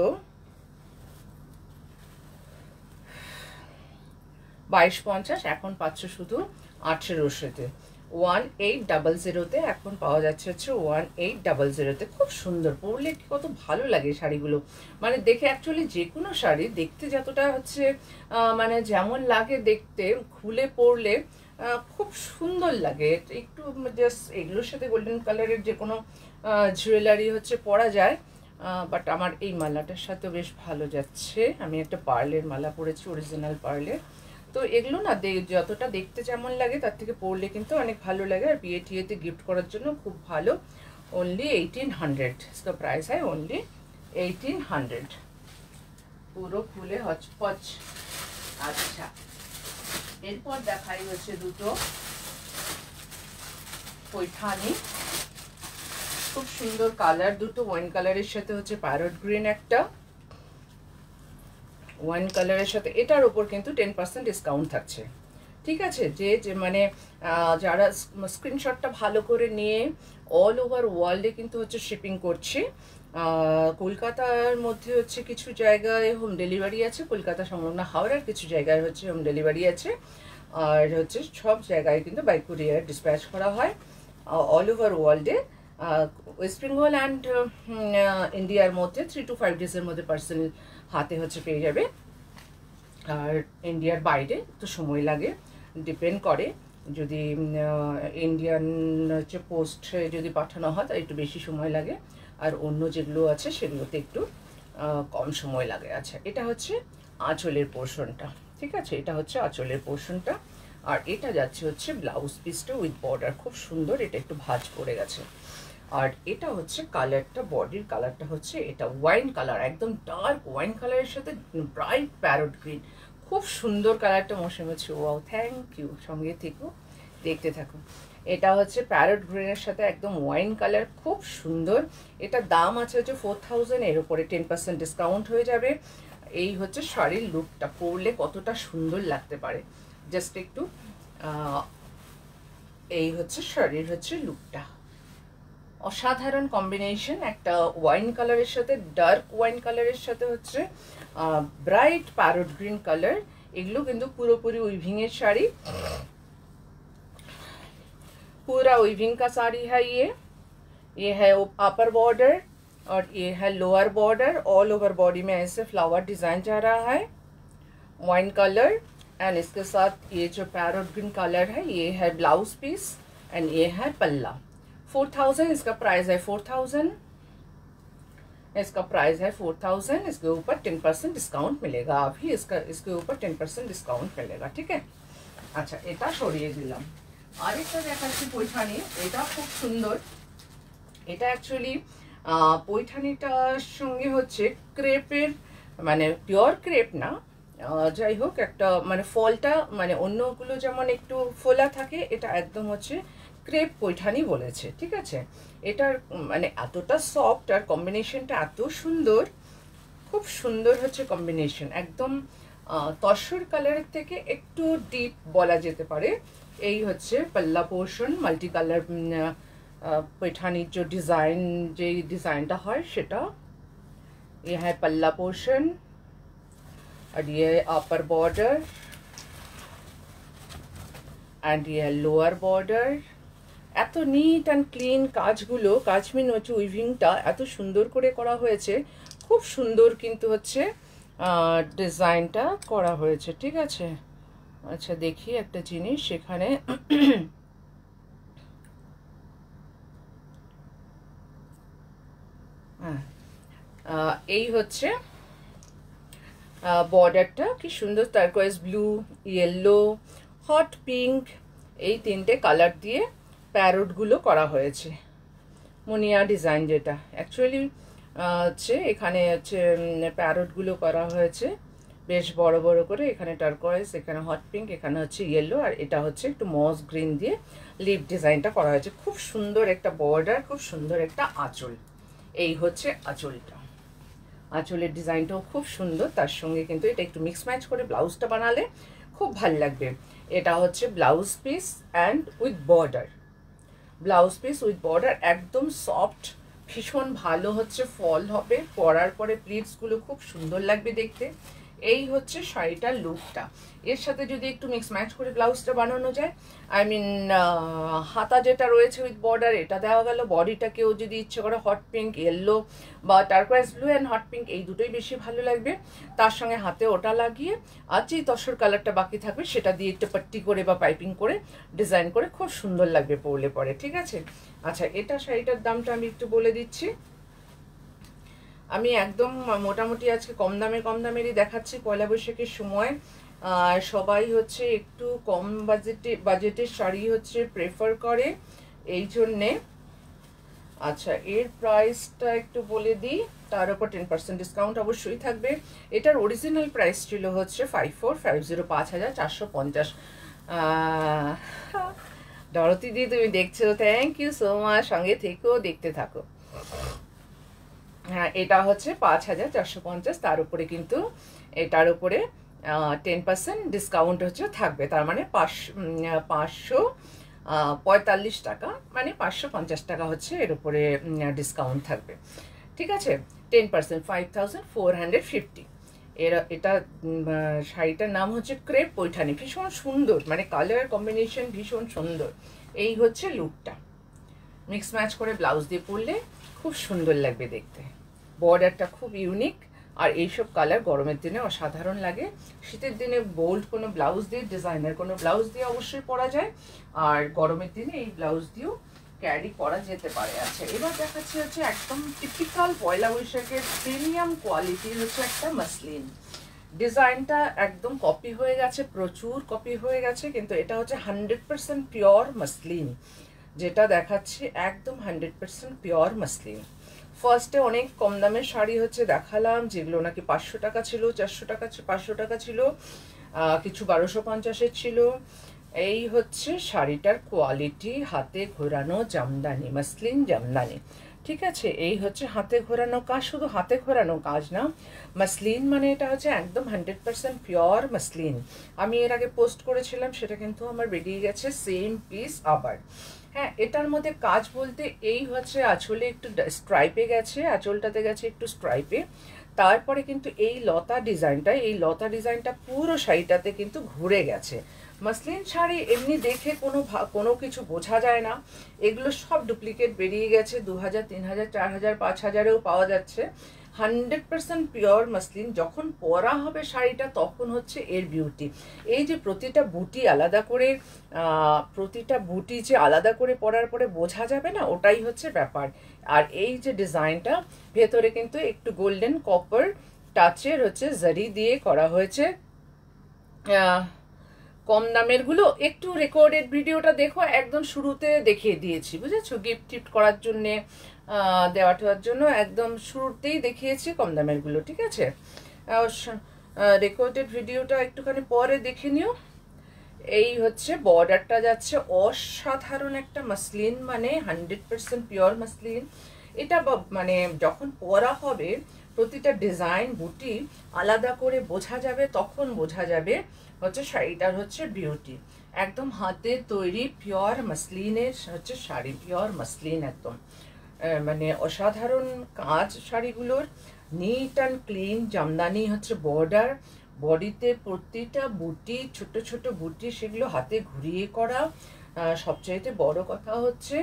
2250, এখন পাচ্ছ শুধু 1800-তে। 1800-তে এখন পাওয়া যাচ্ছে হচ্ছে 1800-তে। খুব সুন্দর, পরলে কত ভালো লাগে শাড়িগুলো, মানে দেখে অ্যাকচুয়ালি যে কোনো শাড়ি দেখতে যতটা হচ্ছে মানে যেমন লাগে দেখতে, খুলে পরলে খুব সুন্দর লাগে। একটু জাস্ট এগুলোর সাথে গোল্ডেন কালারের যে কোনো জুয়েলারি হচ্ছে পরা যায়, বাট আমার এই মালাটার সাথে বেশ ভালো যাচ্ছে। আমি একটা পার্লের মালা পরেছি, অরিজিনাল পার্লের। তো এগুলো না যতটা দেখতে যেমন লাগে তার থেকে পরলে কিন্তু অনেক ভালো লাগে, আর বিয়ে টিয়েতে গিফট করার জন্য খুব ভালো। ओनली 1800 इसका प्राइस है, ओनली 1800। পুরো খুলে হচপচ। আচ্ছা, এরপর দেখাই হচ্ছে দুটো পৈঠানি, খুব সুন্দর কালার দুটো। ওয়াইন কালারের সাথে হচ্ছে প্যারট গ্রিন, একটা ওয়াইন কালারের সাথে। এটার উপর কিন্তু 10% ডিসকাউন্ট থাকছে, ঠিক আছে। যে মানে যারা স্ক্রিনশটটা ভালো করে নিয়ে অল ওভার ওয়ার্ল্ডে কিন্তু হচ্ছে শিপিং করছে। কলকাতার মধ্যে হচ্ছে কিছু জায়গায় হোম ডেলিভারি আছে, কলকাতা সংলগ্ন হাওড়ার কিছু জায়গায় হচ্ছে হোম ডেলিভারি আছে, আর হচ্ছে সব জায়গায় কিন্তু বাই কুরিয়ার ডিসপ্যাচ করা হয় অল ওভার ওয়ার্ল্ডে। ওয়েস্ট বেঙ্গল অ্যান্ড ইন্ডিয়ার মধ্যে 3 to 5 ডেজের মধ্যে পার্সেল হাতে হচ্ছে পেয়ে যাবে, আর ইন্ডিয়ার বাইরে তো সময় লাগে, ডিপেন্ড করে। যদি ইন্ডিয়ান হচ্ছে পোস্টে যদি পাঠানো হয় তাই একটু বেশি সময় লাগে, আর অন্য যেগুলো আছে সেগুলোতে একটু কম সময় লাগে। আচ্ছা, এটা হচ্ছে আঁচলের পোর্শনটা, ঠিক আছে, এটা হচ্ছে আঁচলের পোর্শনটা। আর এটা যাচ্ছে হচ্ছে ব্লাউজ পিসটা উইথ বর্ডার, খুব সুন্দর। এটা একটু ভাঁজ পড়ে গেছে। আর এটা হচ্ছে কালারটা, বডির কালারটা হচ্ছে এটা ওয়াইন কালার, একদম ডার্ক ওয়াইন কালারের সাথে ব্রাইট প্যারট গ্রিন, খুব সুন্দর কালারটা। মৌসুমি ওয়াও, থ্যাংক ইউ, সঙ্গে থেকো, দেখতে থাকো। এটা হচ্ছে প্যারট গ্রিনের সাথে একদম ওয়াইন কালার, খুব সুন্দর। এটা দাম আছে হচ্ছে 4000, এর উপরে 10% ডিসকাউন্ট হয়ে যাবে। এই হচ্ছে শাড়ির লুকটা, পরলে কতটা সুন্দর লাগতে পারে, জাস্ট একটু এই হচ্ছে শাড়ির হচ্ছে লুকটা। অসাধারণ কম্বিনেশন, একটা ওয়াইন কালারের সাথে ডার্ক ওয়াইন কালারের সাথে হচ্ছে ব্রাইট প্যারট গ্রিন কালার। এগুলো কিন্তু পুরোপুরি উইভিং এর শাড়ি, पूरा विविंग का साड़ी है। ये है अपर बॉर्डर और ये है lower border. All over body में ऐसे फ्लावर डिजाइन जा रहा है, वाइन कलर, एंड इसके साथ ये जो पैरट ग्रीन कलर है ये है ब्लाउज पीस, एंड ये है पल्ला। 4000 इसका प्राइस है, 4000 इसका प्राइस है 4000। इसके ऊपर 10% डिस्काउंट मिलेगा, अभी इसके ऊपर 10% डिस्काउंट मिलेगा, ठीक है। अच्छा, এটা সরিয়ে দিলাম। আরেকটা দেখাচ্ছি পৈঠানি, এটা খুব সুন্দর। এটা অ্যাকচুয়ালি পৈঠানিটার সঙ্গে হচ্ছে ক্রেপের, মানে পিওর ক্রেপ না, যাই হোক একটা মানে ফলটা, মানে অন্যগুলো যেমন একটু ফোলা থাকে, এটা একদম হচ্ছে ক্রেপ পৈঠানি বলেছে, ঠিক আছে। এটার মানে এতটা সফট আর কম্বিনেশনটা এত সুন্দর, খুব সুন্দর হচ্ছে কম্বিনেশন, একদম তসর কালারের থেকে একটু ডিপ বলা যেতে পারে। এই হচ্ছে पल्ला पोर्शन, मल्टी कलर पैठानी जो डिज़ाइनটা হয় সেটা। ये है पल्ला पोर्शन और ये अपर बॉर्डर एंड ये है लोअर बॉर्डर। এত নিট অ্যান্ড ক্লিন কাজগুলো, কাজমিন হচ্ছে উইভিংটা এত সুন্দর করে করা হয়েছে, খুব সুন্দর কিন্তু হচ্ছে ডিজাইনটা করা হয়েছে, ঠিক আছে। আচ্ছা, দেখি একটা জিনিস সেখানে, এই হচ্ছে বর্ডারটা কি সুন্দর, টার্কোয়েজ ব্লু, ইয়েলো, হট পিঙ্ক, এই তিনটে কালার দিয়ে প্যারটগুলো করা হয়েছে। মুনিয়া ডিজাইন যেটা অ্যাকচুয়ালি হচ্ছে এখানে হচ্ছে প্যারটগুলো করা হয়েছে বেশ বড় বড় করে। এখানে টার্কোয়েজ, এখানে হট পিঙ্ক, এখানে হচ্ছে ইয়েলো, আর এটা হচ্ছে একটু মস গ্রিন দিয়ে লিপ ডিজাইনটা করা হয়েছে। খুব সুন্দর একটা বর্ডার, খুব সুন্দর একটা আঁচল। এই হচ্ছে আঁচলটা, আঁচলের ডিজাইনটাও খুব সুন্দর। তার সঙ্গে কিন্তু এটা একটু মিক্স ম্যাচ করে ব্লাউজটা বানালে খুব ভাল লাগবে। এটা হচ্ছে blouse piece and with border, blouse piece with border, একদম সফট, ভীষণ ভালো হচ্ছে ফল হবে। পরার পরে প্লিটসগুলো খুব সুন্দর লাগবে দেখতে। এই হচ্ছে শাড়িটার লুকটা। এর সাথে যদি একটু মিক্স ম্যাচ করে ব্লাউজটা বানানো যায়, আই মিন হাতা যেটা রয়েছে উইথ বর্ডার এটা দেওয়া গেল, বডিটাকেও যদি ইচ্ছে করে হট পিঙ্ক, ইয়েলো বা turquoise blue and hot pink এই দুটোই বেশি ভালো লাগবে, তার সঙ্গে হাতে ওটা লাগিয়ে আর যেই তসর কালারটা বাকি থাকবে সেটা দিয়ে একটু পাট্টি করে বা পাইপিং করে ডিজাইন করে খুব সুন্দর লাগবে পরলে পরে, ঠিক আছে। আচ্ছা, এটা শাড়িটার দামটা আমি একটু বলে দিচ্ছি। আমি একদম মোটামুটি আজকে কম দামেরই দেখাচ্ছি। পয়লা বৈশাখের সময় সবাই হচ্ছে একটু কম বাজেটের শাড়ি হচ্ছে প্রেফার করে, এই জন্যে। আচ্ছা, এর প্রাইসটা একটু বলে দিই, তার উপর 10% ডিসকাউন্ট অবশ্যই থাকবে। এটার অরিজিনাল প্রাইস ছিল হচ্ছে 5450, 5450। ডরতি দি তুমি দেখছো, থ্যাংক ইউ সো মাচ, সঙ্গে থেকেও দেখতে থাকো। হ্যাঁ, এটা হচ্ছে 5450, তার উপরে কিন্তু এটার উপরে 10% ডিসকাউন্ট হচ্ছে থাকবে, তার মানে 545 টাকা, মানে 550 টাকা হচ্ছে এর উপরে ডিসকাউন্ট থাকবে, ঠিক আছে। 10% 5450। এটা শাড়িটার নাম হচ্ছে ক্রেপ পৈঠানি, ভীষণ সুন্দর, মানে কালার কম্বিনেশন ভীষণ সুন্দর। এই হচ্ছে লুকটা, মিক্স ম্যাচ করে ব্লাউজ দিয়ে পরলে খুব সুন্দর লাগবে দেখতে। বর্ডারটা খুব ইউনিক, আর এইসব কালার গরমের দিনে অসাধারণ লাগে। শীতের দিনে বোল্ড কোনো ব্লাউজ দিয়ে, ডিজাইনার কোনো ব্লাউজ দিয়ে অবশ্যই পরা যায়, আর গরমের দিনে এই ব্লাউজ দিয়েও ক্যারি করা যেতে পারে। আচ্ছা, এবার দেখাচ্ছি হচ্ছে একদম টিপিক্যাল পয়লা বৈশাখের প্রিমিয়াম কোয়ালিটির হচ্ছে একটা মাসলিন। ডিজাইনটা একদম কপি হয়ে গেছে, প্রচুর কপি হয়ে গেছে, কিন্তু এটা হচ্ছে 100% পিওর মাসলিন। যেটা দেখাচ্ছি একদম 100% পিওর মাসলিন। ফার্স্টে অনেক কম দামের শাড়ি হচ্ছে দেখালাম, যেগুলো নাকি 500 টাকা ছিল, 400 টাকা, 500 টাকা ছিল, কিছু 1250-এর ছিল। এই হচ্ছে শাড়িটার কোয়ালিটি, হাতে ঘোরানো জামদানি, মাসলিন জামদানি, ঠিক আছে। এই হচ্ছে হাতে ঘোরানো কাজ, শুধু হাতে ঘোরানো কাজ না, মাসলিন মানে এটা হচ্ছে একদম 100% পিওর মাসলিন। আমি এর আগে পোস্ট করেছিলাম, সেটা কিন্তু আমার বেরিয়ে গেছে সেম পিস আবার। হ্যাঁ, এটার মধ্যে কাজ বলতে এই হচ্ছে আঁচলে একটু স্ট্রাইপে গেছে, আঁচলটাতে গেছে একটু স্ট্রাইপে, তারপরে কিন্তু এই লতা ডিজাইনটা পুরো শাড়িটাতে কিন্তু ঘুরে গেছে। মাসলিন শাড়ি এমনি দেখে কোনো কিছু বোঝা যায় না, এগুলো সব ডুপ্লিকেট বেরিয়ে গেছে, 2000, 3000, 4000, 5000-এও পাওয়া যাচ্ছে। 100% পিওর মাসলিন। যখন পরা হবে শাড়িটা তখন হচ্ছে এর বিউটি। এই যে প্রতিটা বুটি যে আলাদা করে পরার পরে বোঝা যাবে না, ওটাই হচ্ছে ব্যাপার। আর এই যে ডিজাইনটা ভেতরে কিন্তু একটু গোল্ডেন কপার টাচের হচ্ছে জারি দিয়ে করা হয়েছে। কম দামের গুলো একটু রেকর্ডেড ভিডিওটা দেখো, একদম শুরুতে দেখিয়ে দিয়েছি, বুঝেছো, গিফট করার জন্যে, দেওয়া টেওয়ার জন্য একদম শুরুতেই দেখিয়েছি কম দামের গুলো, ঠিক আছে। রেকর্ডেড ভিডিওটা একটুখানি পরে দেখে নিও। এই হচ্ছে বর্ডারটা যাচ্ছে অসাধারণ একটা মাসলিন, মানে 100% পিওর মাসলিন। এটা মানে যখন পরা হবে প্রতিটা ডিজাইন বুটি আলাদা করে বোঝা যাবে, তখন বোঝা যাবে হচ্ছে শাড়িটার হচ্ছে বিউটি। একদম হাতে তৈরি পিওর মাসলিনের হচ্ছে শাড়ি, পিওর মাসলিন একদম, মানে অসাধারণ কাজ শাড়িগুলোর, নিট অ্যান্ড ক্লিন জামদানি হচ্ছে বর্ডার, বডিতে প্রতিটা বুটি ছোট ছোট বুটি, সেগুলো হাতে ঘুরিয়ে করা। সবচাইতে বড় কথা হচ্ছে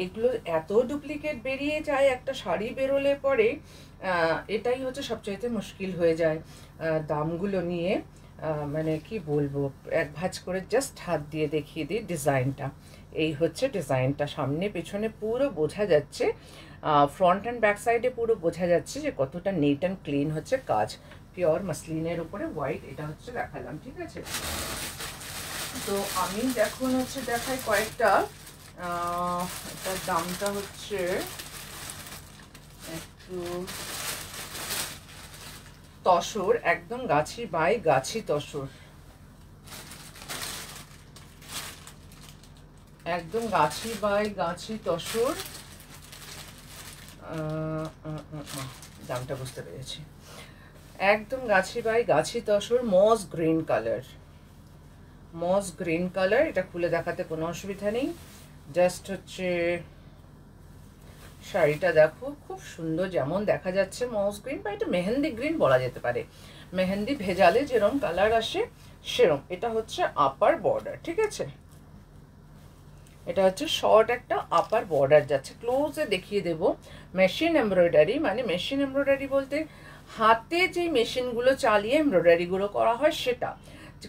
এগুলো এত ডুপ্লিকেট বেরিয়ে যায় একটা শাড়ি বেরোলে পরে, এটাই হচ্ছে সবচাইতে মুশকিল হয়ে যায় দামগুলো নিয়ে। মানে কি বলবো, এক ভাঁজ করে জাস্ট হাত দিয়ে দেখিয়ে দিই ডিজাইনটা। এই হচ্ছে ডিজাইনটা, সামনে পেছনে পুরো বোঝা যাচ্ছে, ফ্রন্ট অ্যান্ড ব্যাক সাইডে পুরো বোঝা যাচ্ছে যে কতটা নিট অ্যান্ড ক্লিন হচ্ছে কাজ। পিওর মাসলিনের উপরে হোয়াইট, এটা হচ্ছে দেখালাম, ঠিক আছে। তো আমি এখন হচ্ছে দেখাই কয়েকটা, এটার দামটা হচ্ছে একটু তসর, একদম গাছি বাই গাছি তসর, একদম গাছি বাই গাছি তসর। দামটা বুঝতে পেরেছি, একদম গাছি by Gachhi tussar, moss green colour, moss green colour. এটা খুলে দেখাতে কোনো অসুবিধা নেই, জাস্ট হচ্ছে শাড়িটা দেখো খুব সুন্দর, যেমন দেখা যাচ্ছে মস গ্রিন বা এটা মেহেন্দি গ্রিন বলা যেতে পারে, মেহেন্দি ভেজালে যেরকম কালার আসে সেরকম। এটা হচ্ছে আপার বর্ডার, ঠিক আছে, এটা হচ্ছে শর্ট একটা আপার বর্ডার যাচ্ছে। ক্লোজে দেখিয়ে দেব। মেশিন এমব্রয়ডারি, মানে মেশিন এমব্রয়ডারি বলতে হাতে যে মেশিনগুলো চালিয়ে এমব্রয়ডারিগুলো করা হয় সেটা।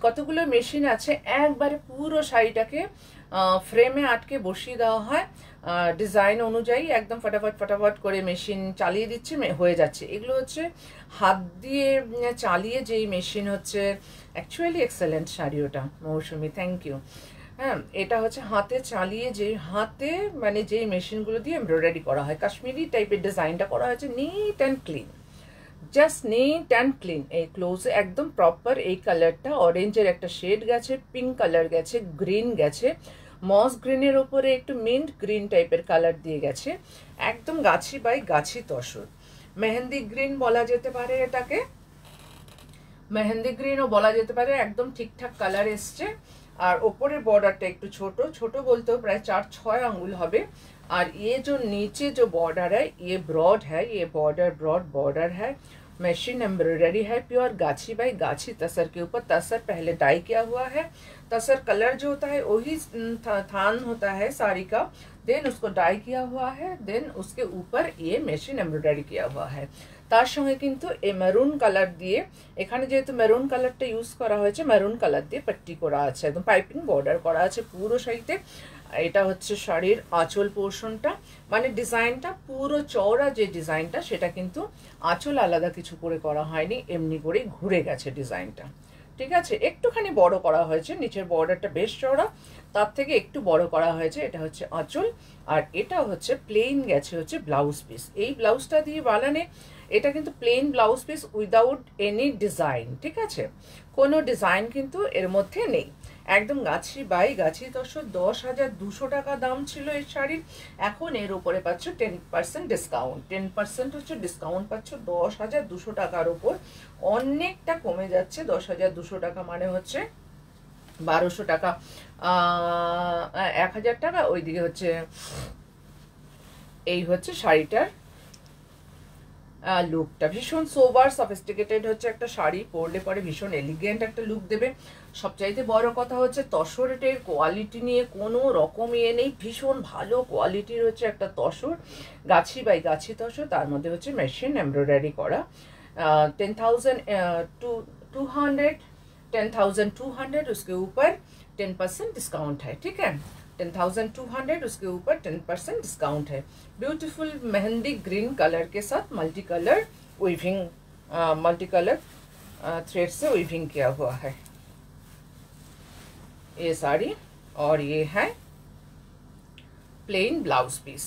কতগুলো মেশিন আছে একবারে পুরো শাড়িটাকে ফ্রেমে আটকে বসিয়ে দেওয়া হয় ডিজাইন অনুযায়ী, একদম ফটাফট ফটাফট করে মেশিন চালিয়ে দিচ্ছে, হয়ে যাচ্ছে। এগুলো হচ্ছে হাত দিয়ে চালিয়ে যেই মেশিন হচ্ছে অ্যাকচুয়ালি এক্সেলেন্ট শাড়ি ওটা মৌসুমি, থ্যাংক ইউ। হ্যাঁ, এটা হচ্ছে হাতে চালিয়ে যে হাতে মানে যেই মেশিনগুলো দিয়ে এমব্রয়ডারি করা হয়, কাশ্মীরি টাইপের ডিজাইনটা করা হয়েছে, neat and clean, just neat and clean. এই ক্লোজে একদম প্রপার এই কালারটা, অরেঞ্জের একটা শেড গেছে, পিঙ্ক কালার গেছে, গ্রিন গেছে, মস গ্রিনের ওপরে একটু মিন্ট গ্রিন টাইপের কালার দিয়ে গেছে, একদম গাছি by Gachhi tussar. Mehndi green বলা যেতে পারে এটাকে, মেহেন্দি গ্রিনও বলা যেতে পারে, একদম ঠিকঠাক কালার এসছে। আর ওপরের बॉर्डरটা একটু ছোট, ছোট বলতেও প্রায় 4-6 আঙ্গুল হবে। और ये जो नीचे जो बॉर्डर है ये ब्रॉड है, ये बॉर्डर ब्रॉड बॉर्डर है, मशीन एम्ब्रॉयडरी है, प्योर गाछी बाई गाछी तसर के ऊपर। तसर पहले डाई किया हुआ है, तसर कलर जो होता है वही थान होता है साड़ी का, देन उसको डाई किया हुआ है, देन उसके ऊपर ये मशीन एम्ब्रॉयडरी किया हुआ है। তার সঙ্গে কিন্তু এই মেরুন কালার দিয়ে, এখানে যেহেতু মেরুন কালারটা ইউজ করা হয়েছে, মেরুন কালার দিয়ে পট্টি করা আছে, একদম পাইপিং বর্ডার করা আছে পুরো শাড়িতে। এটা হচ্ছে শাড়ির আঁচল পোর্শনটা, মানে ডিজাইনটা পুরো চওড়া যে ডিজাইনটা সেটা কিন্তু আঁচল আলাদা কিছু করে করা হয়নি, এমনি করেই ঘুরে গেছে ডিজাইনটা, ঠিক আছে। একটুখানি বড় করা হয়েছে, নিচের বর্ডারটা বেশ চওড়া, তার থেকে একটু বড় করা হয়েছে। এটা হচ্ছে আঁচল, আর এটা হচ্ছে প্লেন গেছে হচ্ছে ব্লাউজ পিস। এই ব্লাউজটা দিয়ে বানানে এটা কিন্তু plain blouse piece without any design, ঠিক আছে, কোনো ডিজাইন কিন্তু এর মধ্যে নেই, একদম গাছি বাই গাছি। 10,200 টাকা দাম ছিল এই শাড়ির, এখন এর উপরে পাচ্ছ 10% ডিসকাউন্ট, 10% হচ্ছে ডিসকাউন্ট পাচ্ছ 10,200 টাকার উপর, অনেকটা কমে যাচ্ছে। 10,200 টাকা মানে হচ্ছে 1200 টাকা, 1000 টাকা ওইদিকে হচ্ছে। এই হচ্ছে শাড়িটার লুকটা, ভীষণ সোবার সফিস্টিকেটেড হচ্ছে একটা শাড়ি, পরলে পরে ভীষণ এলিগেন্ট একটা লুক দেবে। সবচাইতে বড় কথা হচ্ছে তসরের কোয়ালিটি নিয়ে কোনো রকম ইয়ে নেই, ভীষণ ভালো কোয়ালিটির হচ্ছে একটা তসর, গাছি বাই গাছি তসর, তার মধ্যে হচ্ছে মেশিন এমব্রয়ডারি করা। 10,200 उसके ऊपर 10% डिस्काउंट है, ठीक है, 10,200 उसके ऊपर 10% डिस्काउंट है। ब्यूटीफुल मेहंदी ग्रीन कलर के साथ multi colour weaving, multi colour thread से वीविंग किया हुआ है ये साड़ी। और ये है प्लेन ब्लाउज पीस,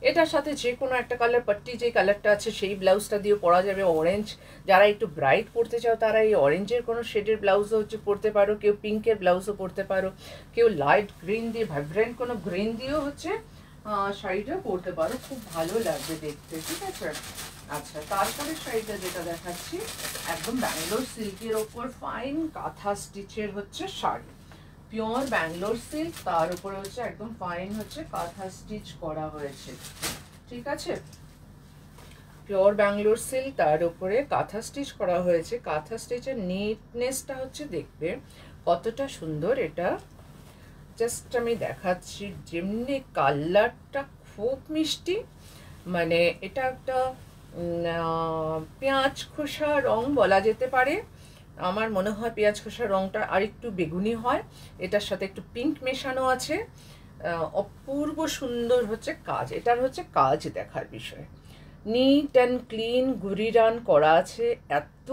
এটার সাথে যে কোনো একটা কালার পট্টি, যে কালারটা আছে সেই ব্লাউজটা দিয়ে পরা যাবে। অরেঞ্জ, যারা একটু ব্রাইট পরতে চাও তারা এই অরেঞ্জের কোনো শেডের ব্লাউজও হচ্ছে পরতে পারো, কেউ পিঙ্কের ব্লাউজও পরতে পারো, কেউ লাইট গ্রিন দিয়ে ভাইব্রেন্ট কোনো গ্রিন দিয়েও হচ্ছে শাড়িটা পরতে পারো, খুব ভালো লাগবে দেখতে, ঠিক আছে। আচ্ছা, তারপরে শাড়িটা যেটা দেখাচ্ছি একদম ব্যাঙ্গালোর সিল্কের ওপর ফাইন কাঁথা স্টিচের হচ্ছে শাড়ি, পিওর ব্যাঙ্গালোর সিল্ক, তার উপরে হচ্ছে একদম ফাইন হচ্ছে কাঁথা স্টিচ করা হয়েছে, ঠিক আছে, পিওর ব্যাঙ্গালোর সিল্ক, তার উপরে কাঁথা স্টিচ করা হয়েছে। কাঁথা স্টিচের নিটনেসটা হচ্ছে দেখবে কতটা সুন্দর। এটা জাস্ট আমি দেখাচ্ছি, যেমনি কালারটা খুব মিষ্টি, মানে এটা একটা পেঁয়াজ খোসা রং বলা যেতে পারে, আমার মনে হয় পেঁয়াজ খোসা রংটা আর একটু বেগুনি হয়, এটার সাথে একটু পিঙ্ক মেশানো আছে, অপূর্ব সুন্দর হচ্ছে কাজ। এটার হচ্ছে কাজ দেখার বিষয়, নিট অ্যান্ড ক্লিন গুড়ি রান করা আছে, এত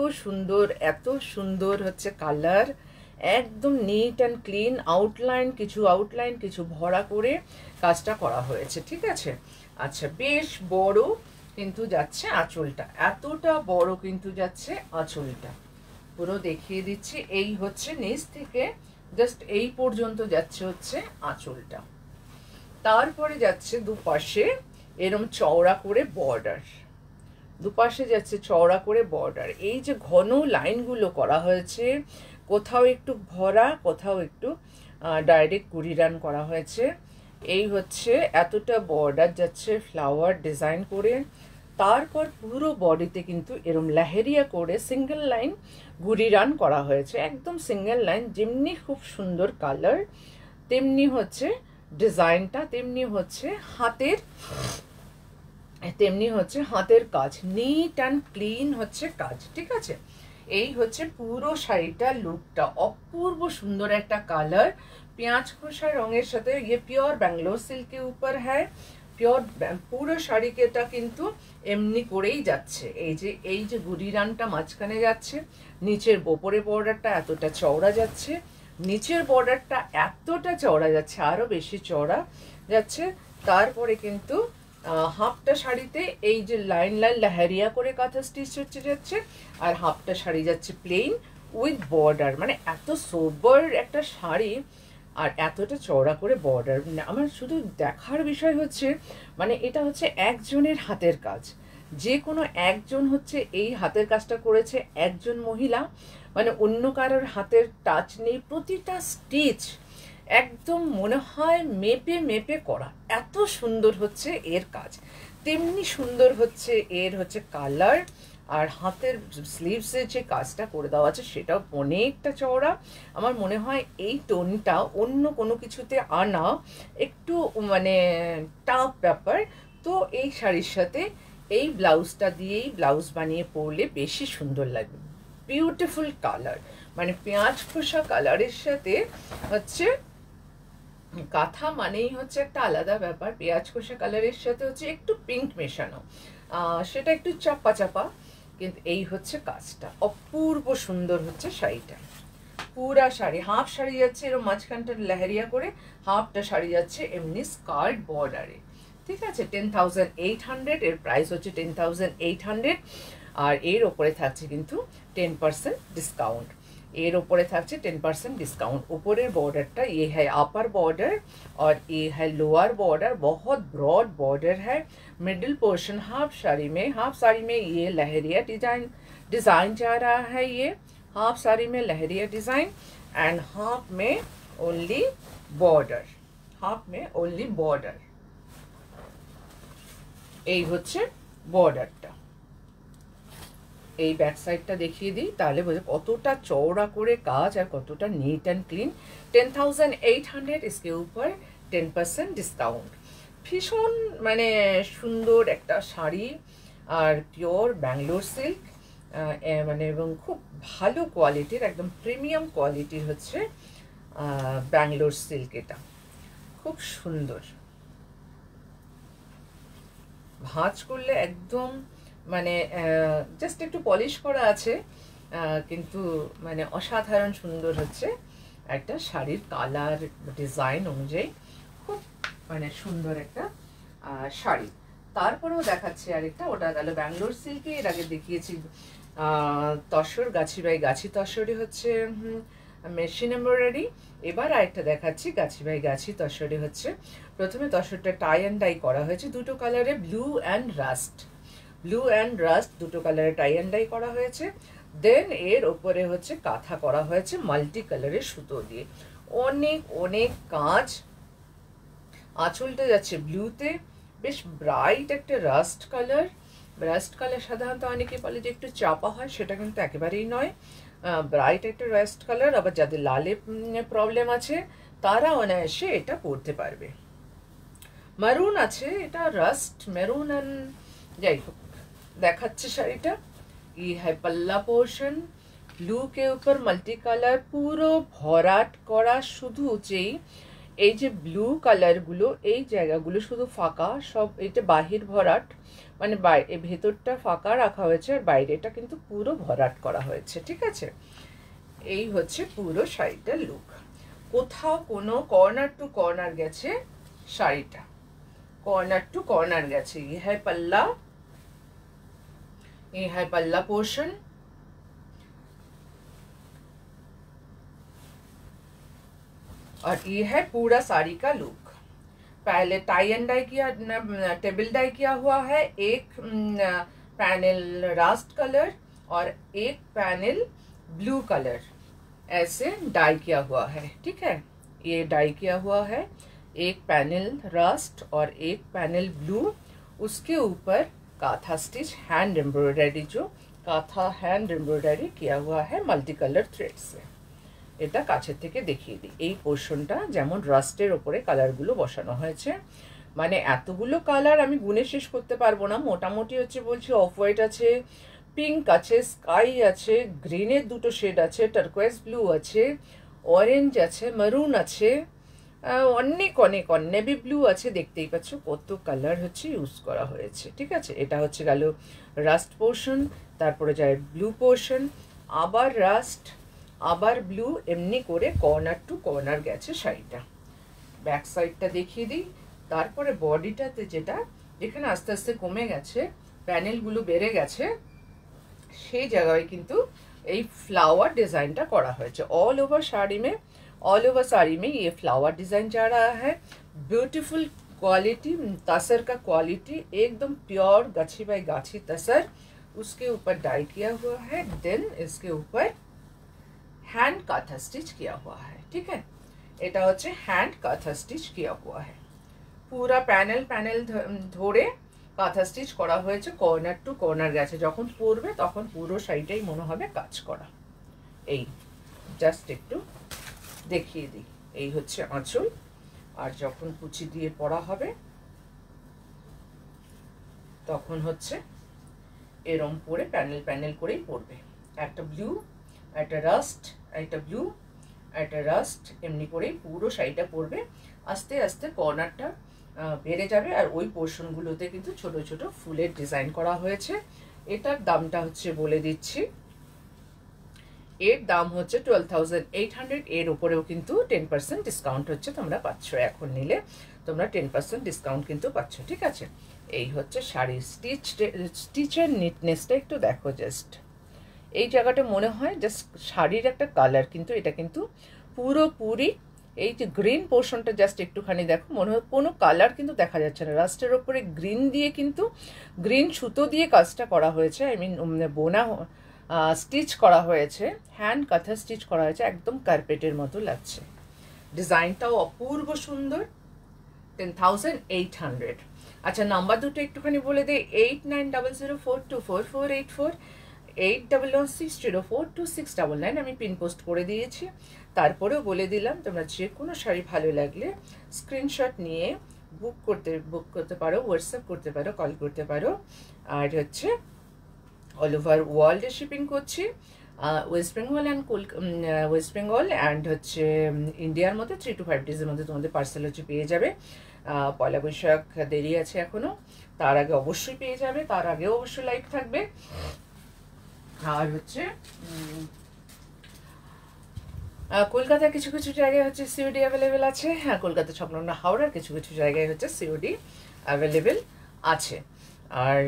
সুন্দর হচ্ছে কালার, একদম নিট অ্যান্ড ক্লিন, আউটলাইন কিছু ভরা করে কাজটা করা হয়েছে, ঠিক আছে। আচ্ছা, বেশ বড় কিন্তু যাচ্ছে আঁচলটা, এতটা বড় কিন্তু যাচ্ছে আঁচলটা, পুরো দেখিয়ে দিচ্ছি। এই হচ্ছে নিচ থেকে জাস্ট এই পর্যন্ত যাচ্ছে হচ্ছে আঁচলটা, তারপরে যাচ্ছে দুপাশে এরম চওড়া করে বর্ডার, দুপাশে যাচ্ছে চওড়া করে বর্ডার। এই যে ঘন লাইনগুলো করা হয়েছে, কোথাও একটু ভরা, কোথাও একটু ডাইরেক্ট গুড়ি রান করা হয়েছে, এই হচ্ছে এতটা বর্ডার যাচ্ছে ফ্লাওয়ার ডিজাইন করে, তারপর পুরো বডিতে কিন্তু এরম লেহেরিয়া করে সিঙ্গেল লাইন গুড়ি রান করা হয়েছে, একদম সিঙ্গেল লাইন। যেমনি খুব সুন্দর কালার, তেমনি হচ্ছে ডিজাইনটা, তেমনি হচ্ছে হাতের কাজ, নিট অ্যান্ড ক্লিন হচ্ছে কাজ, ঠিক আছে। এই হচ্ছে পুরো শাড়িটার লুকটা, অপূর্ব সুন্দর একটা কালার, পেঁয়াজ খোসা রঙের সাথে। ये प्योर बैंगलोर सिल्क के ऊपर है, পিওর। পুরো শাড়িটা কিন্তু এমনি করেই যাচ্ছে। এই যে গুড়ি রানটা মাঝখানে যাচ্ছে, নিচের ওপরে বর্ডারটা এতটা চওড়া যাচ্ছে, নিচের বর্ডারটা এতটা চওড়া যাচ্ছে, আরো বেশি চওড়া যাচ্ছে। তারপরে কিন্তু হাফটা শাড়িতে এই যে লাইন লাইন লেহেরিয়া করে কাঁথা স্টিচ হচ্ছে যাচ্ছে, আর হাফটা শাড়ি যাচ্ছে প্লেন উইথ বর্ডার। মানে এত সোবার একটা শাড়ি আর এতটা চওড়া করে বর্ডার। আমার শুধু দেখার বিষয় হচ্ছে, মানে এটা হচ্ছে একজনের হাতের কাজ, যে কোনো একজন হচ্ছে এই হাতের কাজটা করেছে, একজন মহিলা, মানে অন্য কারোর হাতের টাচ নেই। প্রতিটা স্টিচ একদম মনে হয় মেপে মেপে করা, এত সুন্দর হচ্ছে এর কাজ। তেমনি সুন্দর হচ্ছে এর হচ্ছে কালার, আর হাতের স্লিভসে যে কাজটা করে দেওয়া আছে সেটাও অনেকটা চওড়া। আমার মনে হয় এই টোনটা অন্য কোনো কিছুতে আনা একটু মানে টাফ ব্যাপার। তো এই শাড়ির সাথে এই ব্লাউজটা দিয়েই ব্লাউজ বানিয়ে পরলে বেশি সুন্দর লাগবে। বিউটিফুল কালার, মানে পেঁয়াজ খোসা কালারের সাথে হচ্ছে কাঁথা মানেই হচ্ছে একটা আলাদা ব্যাপার। পেঁয়াজ খোসা কালারের সাথে হচ্ছে একটু পিঙ্ক মেশানো, সেটা একটু চাপা চাপা, কিন্তু এই হচ্ছে কাজটা। অপূর্ব সুন্দর হচ্ছে শাড়িটা। পুরা শাড়ি, হাফ শাড়ি যাচ্ছে এরকম মাঝখানটা লেহেরিয়া করে, হাফটা শাড়ি যাচ্ছে এমনি স্কার্ট বর্ডারে, ঠিক আছে। 10,800, এর প্রাইস হচ্ছে 10,800। আর এর ওপরে থাকছে কিন্তু 10% ডিসকাউন্ট। এর ওপরে থাকছে 10% डिस्काउंट। ऊपरेर बॉर्डरটা ये है अपर बॉर्डर और ये है लोअर बॉर्डर, बहुत ब्रॉड बॉर्डर है। मिडिल पोर्शन हाफ साड़ी में ये लहरिया डिजाइन जा रहा है। ये हाफ साड़ी में लहरिया डिजाइन एंड हाफ में ओनली बॉर्डर, এই হচ্ছে বর্ডারটা। এই ব্যাক সাইডটা দেখিয়ে দিই, তাহলে বোঝা কতটা চওড়া করে কাজ আর কতটা नीट एंड क्लीन। 10,800, इसके ऊपर 10% ডিসকাউন্ট। ভীষণ মানে সুন্দর একটা শাড়ি, আর পিওর ব্যাঙ্গালোর সিল্ক, মানে এবং খুব ভালো কোয়ালিটির, একদম প্রিমিয়াম কোয়ালিটির হচ্ছে ব্যাঙ্গালোর সিল্ক। এটা খুব সুন্দর, ভাঁজ করলে একদম মানে জাস্ট একটু পলিশ করা আছে, কিন্তু মানে অসাধারণ সুন্দর হচ্ছে একটা শাড়ির কালার ডিজাইন অনুযায়ী, খুব মানে সুন্দর একটা শাড়ি। তারপরেও দেখাচ্ছি আরেকটা, ওটা গেল ব্যাঙ্গালোর সিল্কে। এর আগে দেখিয়েছি তসর, গাছি তসরে হচ্ছে মেশিন এমব্রয়ডারি। এবার আরেকটা দেখাচ্ছি গাছি তসরে হচ্ছে, প্রথমে তসরটা টাই অ্যান্ড ডাই করা হয়েছে দুটো কালারে, ব্লু অ্যান্ড রাস্ট দুটো কালারে টাই অ্যান্ড ডাই করা হয়েছে। দেন এর ওপরে হচ্ছে কাঁথা করা হয়েছে মাল্টি কালারের সুতো দিয়ে, অনেক কাজ। আঁচলটা যাচ্ছে ব্লুতে, বেশ ব্রাইট একটা রাস্ট কালার। সাধারণত অনেকে বলে যে একটু চাপা হয়, সেটা কিন্তু একেবারেই নয়, ব্রাইট একটা রাস্ট কালার। আবার যাদের লালে প্রবলেম আছে তারা অনায়াসে এটা পরতে পারবে। মারুন আছে, এটা রাস্ট মেরুন অ্যান্ড যাই হোক দেখাচ্ছে শাড়িটা। ये है पल्ला पोर्शन, ब्लू के ऊपर मल्टी कलर পুরো ভরাট করা। শুধু এই যে ব্লু কালারগুলো, এই জায়গাগুলো শুধু ফাঁকা, সব এটা বাহির ভরাট, মানে ভেতরটা ফাঁকা রাখা হয়েছে আর বাইরেটা কিন্তু পুরো ভরাট করা হয়েছে, ঠিক আছে। এই হচ্ছে পুরো শাড়িটার লুক। কোথাও কোনো কর্নার টু কর্নার গেছে শাড়িটা, कॉर्नर टू कॉर्नर गए। ये है पल्ला पोर्शन, और ये है पूरा साड़ी का लुक। पहले टाई एंड डाई किया, टेबल डाई किया हुआ है, एक पैनल रास्ट कलर और एक पैनल ब्लू कलर, ऐसे डाई किया हुआ है, ठीक है। ये डाई किया हुआ है, एक पैनल रस्ट और एक पैनल ब्लू, उसके ऊपर काथा स्टिच हैंड एम्ब्रॉयडरी, जो काथा हैंड एम्ब्रॉयडरी किया हुआ है मल्टी कलर थ्रेड से। এটা কাছের থেকে দেখিয়ে দিই। এই পোর্শনটা যেমন রাস্টের ওপরে কালারগুলো বসানো হয়েছে, মানে এতগুলো কালার আমি গুনে শেষ করতে পারবো না। মোটামুটি হচ্ছে বলছি অফ হোয়াইট আছে, পিঙ্ক আছে, স্কাই আছে, গ্রিনের দুটো শেড আছে, টার্কোয়েজ ব্লু আছে, অরেঞ্জ আছে, মেরুন আছে, অনেক অনেক নেভি ব্লু আছে। দেখতেই পাচ্ছ কত কালার হচ্ছে ইউজ করা হয়েছে। ঠিক আছে, এটা হচ্ছে গেল রাস্ট পোর্শন, তারপরে যায় ব্লু পোর্শন, আবার রাস্ট, আবার ব্লু, এমনি করে কর্নার টু কর্নার গেছে শাড়িটা। ব্যাক সাইডটা দেখিয়ে দিই। তারপরে বডিটাতে যেটা এখানে আস্তে আস্তে কমে গেছে, প্যানেলগুলো বেড়ে গেছে, সেই জায়গায় কিন্তু এই फ्लावर डिज़ाइनটা करा হয়েছে। ऑल ओवर साड़ी में ये फ्लावर डिज़ाइन जा रहा है। ब्यूटीफुल क्वालिटी, तसर का क्वालिटी एकदम प्योर गाछी बाई गाछी तसर, उसके ऊपर डाई किया हुआ है। देन इसके ऊपर हैंड काथा स्टिच किया हुआ है। ठीक है, এটা হচ্ছে हैंड काथा स्टिच किया हुआ है। पूरा पैनल ধরে কাঁথা স্টিচ করা হয়েছে, কর্নার টু কর্নার গেছে। যখন পরবে তখন পুরো শাড়িটাই মনে হবে কাজ করা। এই জাস্ট একটু দেখিয়ে দিই, এই হচ্ছে আঁচল। আর যখন কুচি দিয়ে পরা হবে তখন হচ্ছে এরম পরে প্যানেল করেই পরবে। একটা ব্লু, একটা রাস্ট, একটা ব্লু, একটা রাস্ট, এমনি করেই পুরো শাড়িটা পরবে। আস্তে আস্তে কর্নারটা বেড়ে যাবে। আর ওই পোর্শনগুলোতে কিন্তু ছোট ছোট ফুলের ডিজাইন করা হয়েছে। এটার দামটা হচ্ছে বলে দিচ্ছি, এর দাম হচ্ছে 12,800। এর উপরেও কিন্তু 10% ডিসকাউন্ট হচ্ছে, তোমরা পাচ্ছ। এখন নিলে তোমরা 10% ডিসকাউন্ট কিন্তু পাচ্ছ। ঠিক আছে, এই হচ্ছে শাড়ির স্টিচের নিটনেসটা একটু দেখো। জাস্ট এই জায়গাটা মনে হয় জাস্ট শাড়ির একটা কালার, কিন্তু এটা কিন্তু পুরোপুরি এই যে গ্রিন পোর্শনটা জাস্ট একটুখানি দেখো, মনে হয় কোনো কালার কিন্তু দেখা যাচ্ছে না। রাস্টের ওপরে গ্রিন দিয়ে কিন্তু গ্রিন সুতো দিয়ে কাজটা করা হয়েছে, আই মিন বোনা স্টিচ করা হয়েছে, হ্যান্ড কাঁথা স্টিচ করা হয়েছে, একদম কার্পেটের মতো লাগছে। ডিজাইনটাও অপূর্ব সুন্দর। 10,800। আচ্ছা, নাম্বার দুটো একটুখানি বলে দিই, 8900424484, 8116042699। আমি পিন পোস্ট করে দিয়েছি। তারপরেও বলে দিলাম, তোমরা যে কোনো শাড়ি ভালো লাগলে স্ক্রিনশট নিয়ে বুক করতে পারো, হোয়াটসঅ্যাপ করতে পারো, কল করতে পারো। আর হচ্ছে অল ওভার ওয়ার্ল্ডে শিপিং করছি। ওয়েস্ট বেঙ্গল অ্যান্ড হচ্ছে ইন্ডিয়ার মধ্যে 3 to 5 ডেজের মধ্যে তোমাদের পার্সেল হচ্ছে পেয়ে যাবে। পয়লা বৈশাখ দেরি আছে এখনও, তার আগে অবশ্যই পেয়ে যাবে, তার আগেও অবশ্যই লাইভ থাকবে। আর হচ্ছে কলকাতার কিছু কিছু জায়গায় হচ্ছে সিওডি অ্যাভেলেবেল আছে। হ্যাঁ, কলকাতা সংলগ্ন হাওড়ার কিছু কিছু জায়গায় হচ্ছে সিওডি অ্যাভেলেবেল আছে। আর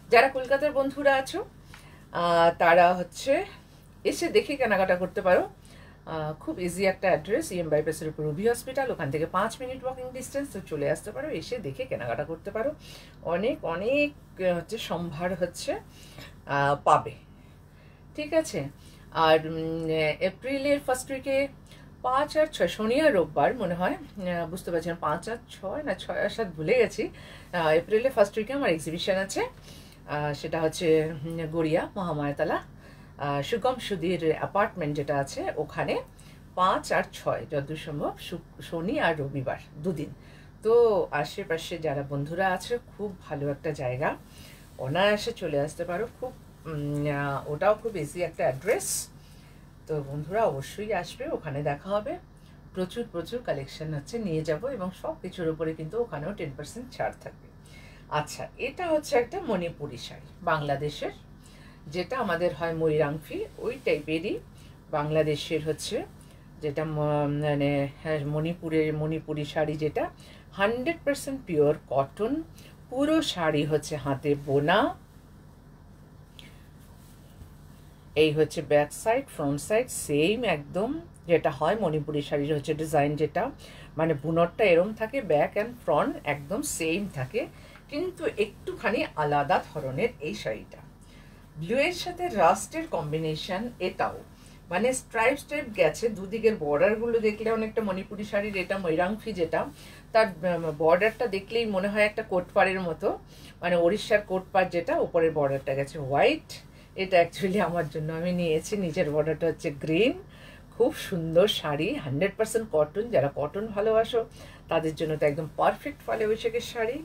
যারা কলকাতার বন্ধুরা আছো তারা হচ্ছে এসে দেখে কেনাকাটা করতে পারো। খুব ইজি একটা অ্যাড্রেস, ইএম বাইপাসের উপর রুবি হসপিটাল, ওখান থেকে 5 মিনিট ওয়াকিং ডিস্টেন্স, তো চলে আসতে পারো, এসে দেখে কেনাকাটা করতে পারো। অনেক অনেক হচ্ছে সম্ভার হচ্ছে পাবে। ঠিক আছে, আর এপ্রিলের ফার্স্ট উইকে 5 আর 6 শনি আর রোববার মনে হয়, বুঝতে পারছি না 5 আর 6 না 6 আর 7 ভুলে গেছি। এপ্রিলের ফার্স্ট উইকে আমার এক্সিবিশন আছে, সেটা হচ্ছে গড়িয়া মহামায়াতলা সুগম সুধীর অ্যাপার্টমেন্ট যেটা আছে ওখানে 5 আর 6 যতদূর সম্ভব শনি আর রবিবার দুদিন। তো আশেপাশে যারা বন্ধুরা আছে, খুব ভালো একটা জায়গা, অনায়াসে চলে আসতে পারো। খুব ওটাও খুব ইজি একটা অ্যাড্রেস। তো বন্ধুরা অবশ্যই আসবে, ওখানে দেখা হবে। প্রচুর প্রচুর কালেকশন হচ্ছে নিয়ে যাব, এবং সব কিছুর উপরে কিন্তু ওখানেও 10% ছাড় থাকবে। আচ্ছা, এটা হচ্ছে একটা মণিপুরি শাড়ি, বাংলাদেশের, যেটা আমাদের হয় ময়ূরাংফি, ওই টাইপেরই বাংলাদেশের হচ্ছে, যেটা মানে মণিপুরি শাড়ি, যেটা 100% পিওর কটন। পুরো শাড়ি হচ্ছে হাতে বোনা। এই হচ্ছে back side, front side same একদম যেটা হয় মণিপুরি শাড়ির হচ্ছে ডিজাইন, যেটা মানে বুনটটা এরম থাকে, ব্যাক অ্যান্ড ফ্রন্ট একদম সেম থাকে, কিন্তু একটুখানি আলাদা ধরনের এই শাড়িটা। ব্লু এর সাথে রাস্টের কম্বিনেশন, এটাও মানে স্ট্রাইপ স্ট্রাইপ গেছে, দুদিকের বর্ডারগুলো দেখলে অনেকটা মণিপুরি শাড়ির, এটা ময়ূরাংফি যেটা, তার বর্ডারটা দেখলেই মনে হয় একটা কোটপাড়ের মতো, মানে ওড়িশার কোটপাড় যেটা, উপরের বর্ডারটা গেছে হোয়াইট। এটা অ্যাকচুয়ালি আমার জন্য আমি নিয়েছি, নিচের বর্ডারটা হচ্ছে গ্রিন। খুব সুন্দর শাড়ি, 100% কটন। যারা কটন ভালোবাসো তাদের জন্য তো একদম পারফেক্ট পয়লা বৈশাখের শাড়ি।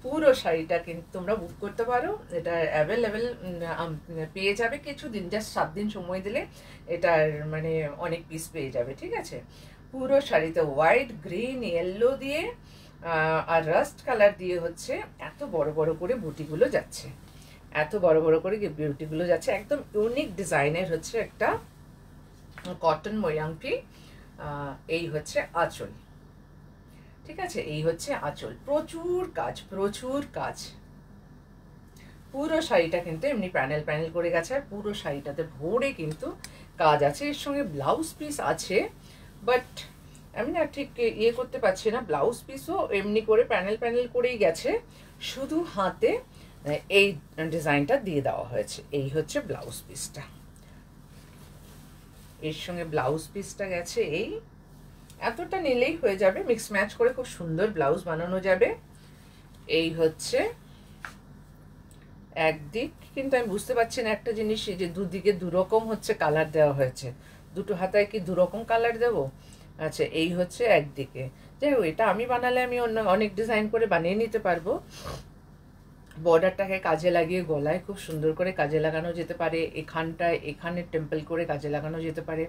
পুরো শাড়িটা কিন্তু তোমরা বুক করতে পারো, এটা অ্যাভেলেবেল পেয়ে যাবে কিছুদিন, জাস্ট 7 দিন সময় দিলে এটার মানে অনেক পিস পেয়ে যাবে, ঠিক আছে। পুরো শাড়িতে হোয়াইট, গ্রিন, ইয়েলো দিয়ে আর রাস্ট কালার দিয়ে হচ্ছে এত বড় বড় করে বুটিগুলো যাচ্ছে, এত বড় বড় করে বিউটিগুলো যাচ্ছে, একদম ইউনিক ডিজাইনের হচ্ছে একটা কটন ময়ূরাংফি। এই হচ্ছে আঁচল, ঠিক আছে, এই হচ্ছে আঁচল। প্রচুর কাজ, প্রচুর কাজ। পুরো শাড়িটা কিন্তু এমনি প্যানেল প্যানেল করে গেছে, আর পুরো শাড়িটাতে ভরে কিন্তু কাজ আছে। এর সঙ্গে ব্লাউজ পিস আছে, বাট আমি না ঠিক ইয়ে করতে পারছি না, ব্লাউজ পিসও এমনি করে প্যানেল প্যানেল করেই গেছে, শুধু হাতে এই ডিজাইনটা দিয়ে দেওয়া হয়েছে। এই হচ্ছে ব্লাউজ পিসটা, এর সঙ্গে ব্লাউজ পিসটা গেছে এই, এতটা নিলেই হয়ে যাবে, মিক্স ম্যাচ করে খুব সুন্দর ব্লাউজ বানানো যাবে। এই হচ্ছে একদিক, কিন্তু আমি বুঝতে পারছি না একটা জিনিস, যে দুদিকে দুরকম হচ্ছে কালার দেওয়া হয়েছে, দুটো হাতায় কি দুরকম কালার দেবো? আচ্ছা, এই হচ্ছে একদিকে। যাই হোক, এটা আমি বানালে আমি অন্য অনেক ডিজাইন করে বানিয়ে নিতে পারবো। বর্ডারটাকে কাজে লাগিয়ে গলায় খুব সুন্দর করে কাজে লাগানো যেতে পারে, এখানটায় এখানে টেম্পল করে কাজে লাগানো যেতে পারে,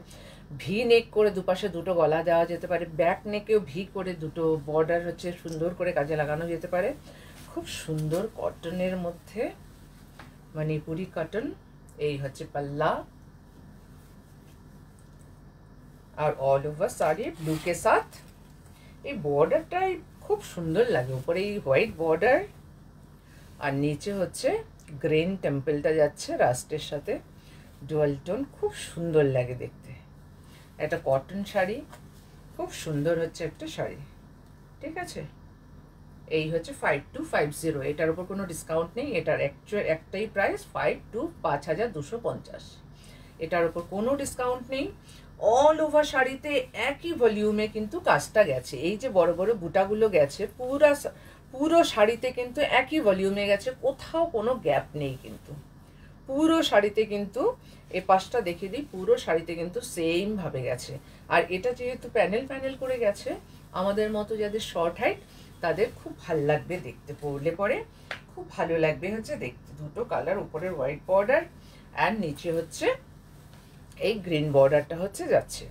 ভি নেক করে দুপাশে দুটো গলা দেওয়া যেতে পারে, ব্যাক নেকেও ভি করে দুটো বর্ডার হচ্ছে সুন্দর করে কাজে লাগানো যেতে পারে। খুব সুন্দর কটনের মধ্যে, মণিপুরি কটন। এই হচ্ছে পাল্লা, আর অল ওভার শাড়ি ব্লু কে সাথ। এই বর্ডারটাই খুব সুন্দর লাগে, উপরে এই হোয়াইট বর্ডার, আর নিচে হচ্ছে গ্রিন টেম্পলটা যাচ্ছে রাস্টের সাথে, ডুয়াল টোন, খুব সুন্দর লাগে দেখতে। একটা কটন শাড়ি, খুব সুন্দর হচ্ছে একটা শাড়ি, ঠিক আছে। এই হচ্ছে 5250, এটার উপর কোনো ডিসকাউন্ট নেই, এটার একটাই প্রাইস 52,5250, এটার উপর কোনো ডিসকাউন্ট নেই। অল ওভার শাড়িতে একই ভলিউমে কিন্তু কাজটা গেছে, এই যে বড় বড় বুটাগুলো গেছে পুরো শাড়িতে কিন্তু একই ভলিউমে গেছে, কোথাও কোনো গ্যাপ নেই কিন্তু পুরো শাড়িতে। কিন্তু এই পাশটা দেখিয়ে দিই, পুরো শাড়িতে কিন্তু সেম ভাবে গেছে। আর এটা যেহেতু প্যানেল প্যানেল করে গেছে, আমাদের মতো যাদের শর্ট হাইট তাদের খুব ভালো লাগবে দেখতে, পরলে পরে খুব ভালো লাগবে হচ্ছে দেখতে। দুটো কালার, উপরের হোয়াইট বর্ডার আর নিচে হচ্ছে এই গ্রিন বর্ডারটা হচ্ছে যাচ্ছে,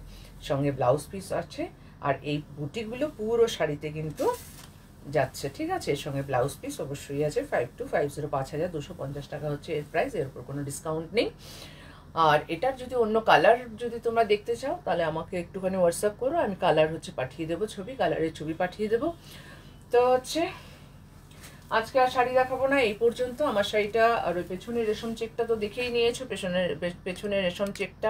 সঙ্গে ব্লাউজ পিস আছে, আর এই বুটিগুলো পুরো শাড়িতে কিন্তু যাচ্ছে, ঠিক আছে। এর সঙ্গে ব্লাউজ পিস অবশ্যই আছে। 5250, 5250 টাকা হচ্ছে এর প্রাইস, এর উপর কোনো ডিসকাউন্ট নেই। আর এটার যদি অন্য কালার যদি তোমরা দেখতে চাও, তাহলে আমাকে একটুখানি হোয়াটসঅ্যাপ করো, আমি কালার হচ্ছে পাঠিয়ে দেবো, কালারের ছবি পাঠিয়ে দেবো। তো হচ্ছে আজকে আর শাড়ি দেখাবো না, এই পর্যন্ত। আমার শাড়িটা আর ওই পেছনের রেশম চেকটা তো দেখেই নিয়েছো, পেছনের রেশম চেকটা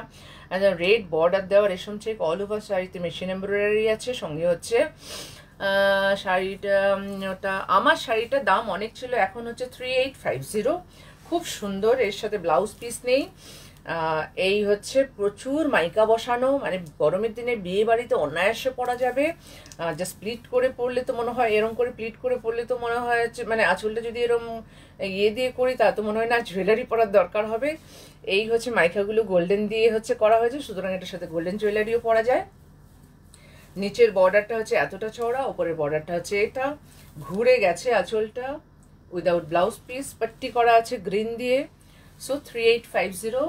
রেড বর্ডার দেওয়া রেশম চেক, অল ওভার শাড়িতে মেশিন এমব্রয়ডারি আছে, সঙ্গে হচ্ছে শাড়িটা ওটা আমার শাড়িটার দাম অনেক ছিল, এখন হচ্ছে 3850, খুব সুন্দর। এর সাথে ব্লাউজ পিস নেই। এই হচ্ছে প্রচুর মাইকা বসানো, মানে গরমের দিনে বিয়ে বাড়িতে অনায়াসে পরা যাবে। জাস্ট প্লিট করে পরলে তো মনে হয়, এরম করে প্লিট করে পরলে তো মনে হয় মানে আঁচলটা যদি এরম ইয়ে দিয়ে করি, তা তো মনে হয় না জুয়েলারি পরার দরকার হবে। এই হচ্ছে মাইকাগুলো গোল্ডেন দিয়ে হচ্ছে করা হয়েছে, সুতরাং এটার সাথে গোল্ডেন জুয়েলারিও পরা যায়। নিচের বর্ডারটা হচ্ছে এতটা চওড়া, উপরের বর্ডারটা হচ্ছে এটা, ঘুরে গেছে আঁচলটা, উইদাউট ব্লাউজ পিস, পাট্টি করা আছে গ্রিন দিয়ে। সো 3850,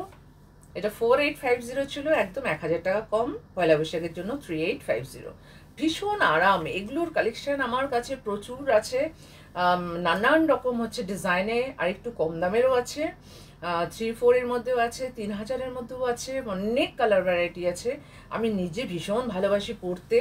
এটা 4850 ছিল, একদম 1000 টাকা কম পয়লা বৈশাখের জন্য 3850। ভীষণ আরাম, এগুলোর কালেকশন আমার কাছে প্রচুর আছে, নানান রকম হচ্ছে ডিজাইনে, আর একটু কম দামেরও আছে, 3-4 এর মধ্যেও আছে, 3000-এর মধ্যেও আছে, অনেক কালার ভ্যারাইটি আছে। আমি নিজে ভীষণ ভালোবাসি পরতে,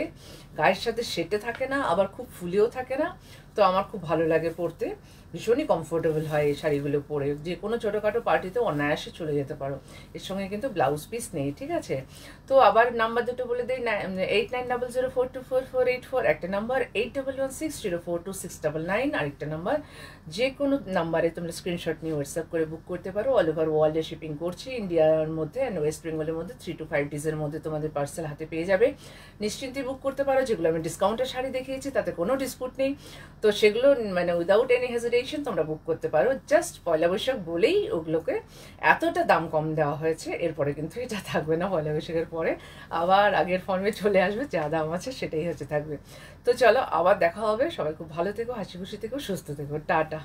গায়ের সাথে সেটে থাকে না, আবার খুব ফুলেও থাকে না, তো আমার খুব ভালো লাগে পরতে, ভীষণই কমফোর্টেবল হয় এই শাড়িগুলো পরে, যে কোনো ছোটোখাটো পার্টিতে অনায়াসে চলে যেতে পারো। এর সঙ্গে কিন্তু ব্লাউজ পিস নেই, ঠিক আছে। তো আবার নাম্বার দুটো বলে দিই, 8900424484, একটা নাম্বার 8116042699, আরেকটা নাম্বার। যে কোনো নাম্বারে তোমরা স্ক্রিনশট নিয়ে হোয়াটসঅ্যাপ করে বুক করতে পারো। পারো। অল ওভার ওয়ার্ল্ডে শিপিং করছি, ইন্ডিয়ার মধ্যে অ্যান্ড ওয়েস্ট বেঙ্গলের মধ্যে 3 to 5 ডেজের মধ্যে তোমাদের পার্সেল হাতে পেয়ে যাবে। নিশ্চিন্তে বুক করতে পারো। যেগুলো আমি ডিসকাউন্টের শাড়ি দেখিয়েছি তাতে কোনো ডিসপুট নেই, তো সেগুলো মানে উইদাউট এনি হেজিটেশন তোমরা বুক করতে পারো। জাস্ট পয়লা বৈশাখ বলেই ওগুলোকে এতটা দাম কম দেওয়া হয়েছে, এরপরে কিন্তু এটা থাকবে না। পয়লা বৈশাখের পরে আবার আগের ফর্মে চলে আসবে, যা দাম আছে সেটাই হচ্ছে থাকবে। তো চলো আবার দেখা হবে, সবাই খুব ভালো থেকো, হাসি খুশি থেকো, সুস্থ থেকো, টাটা।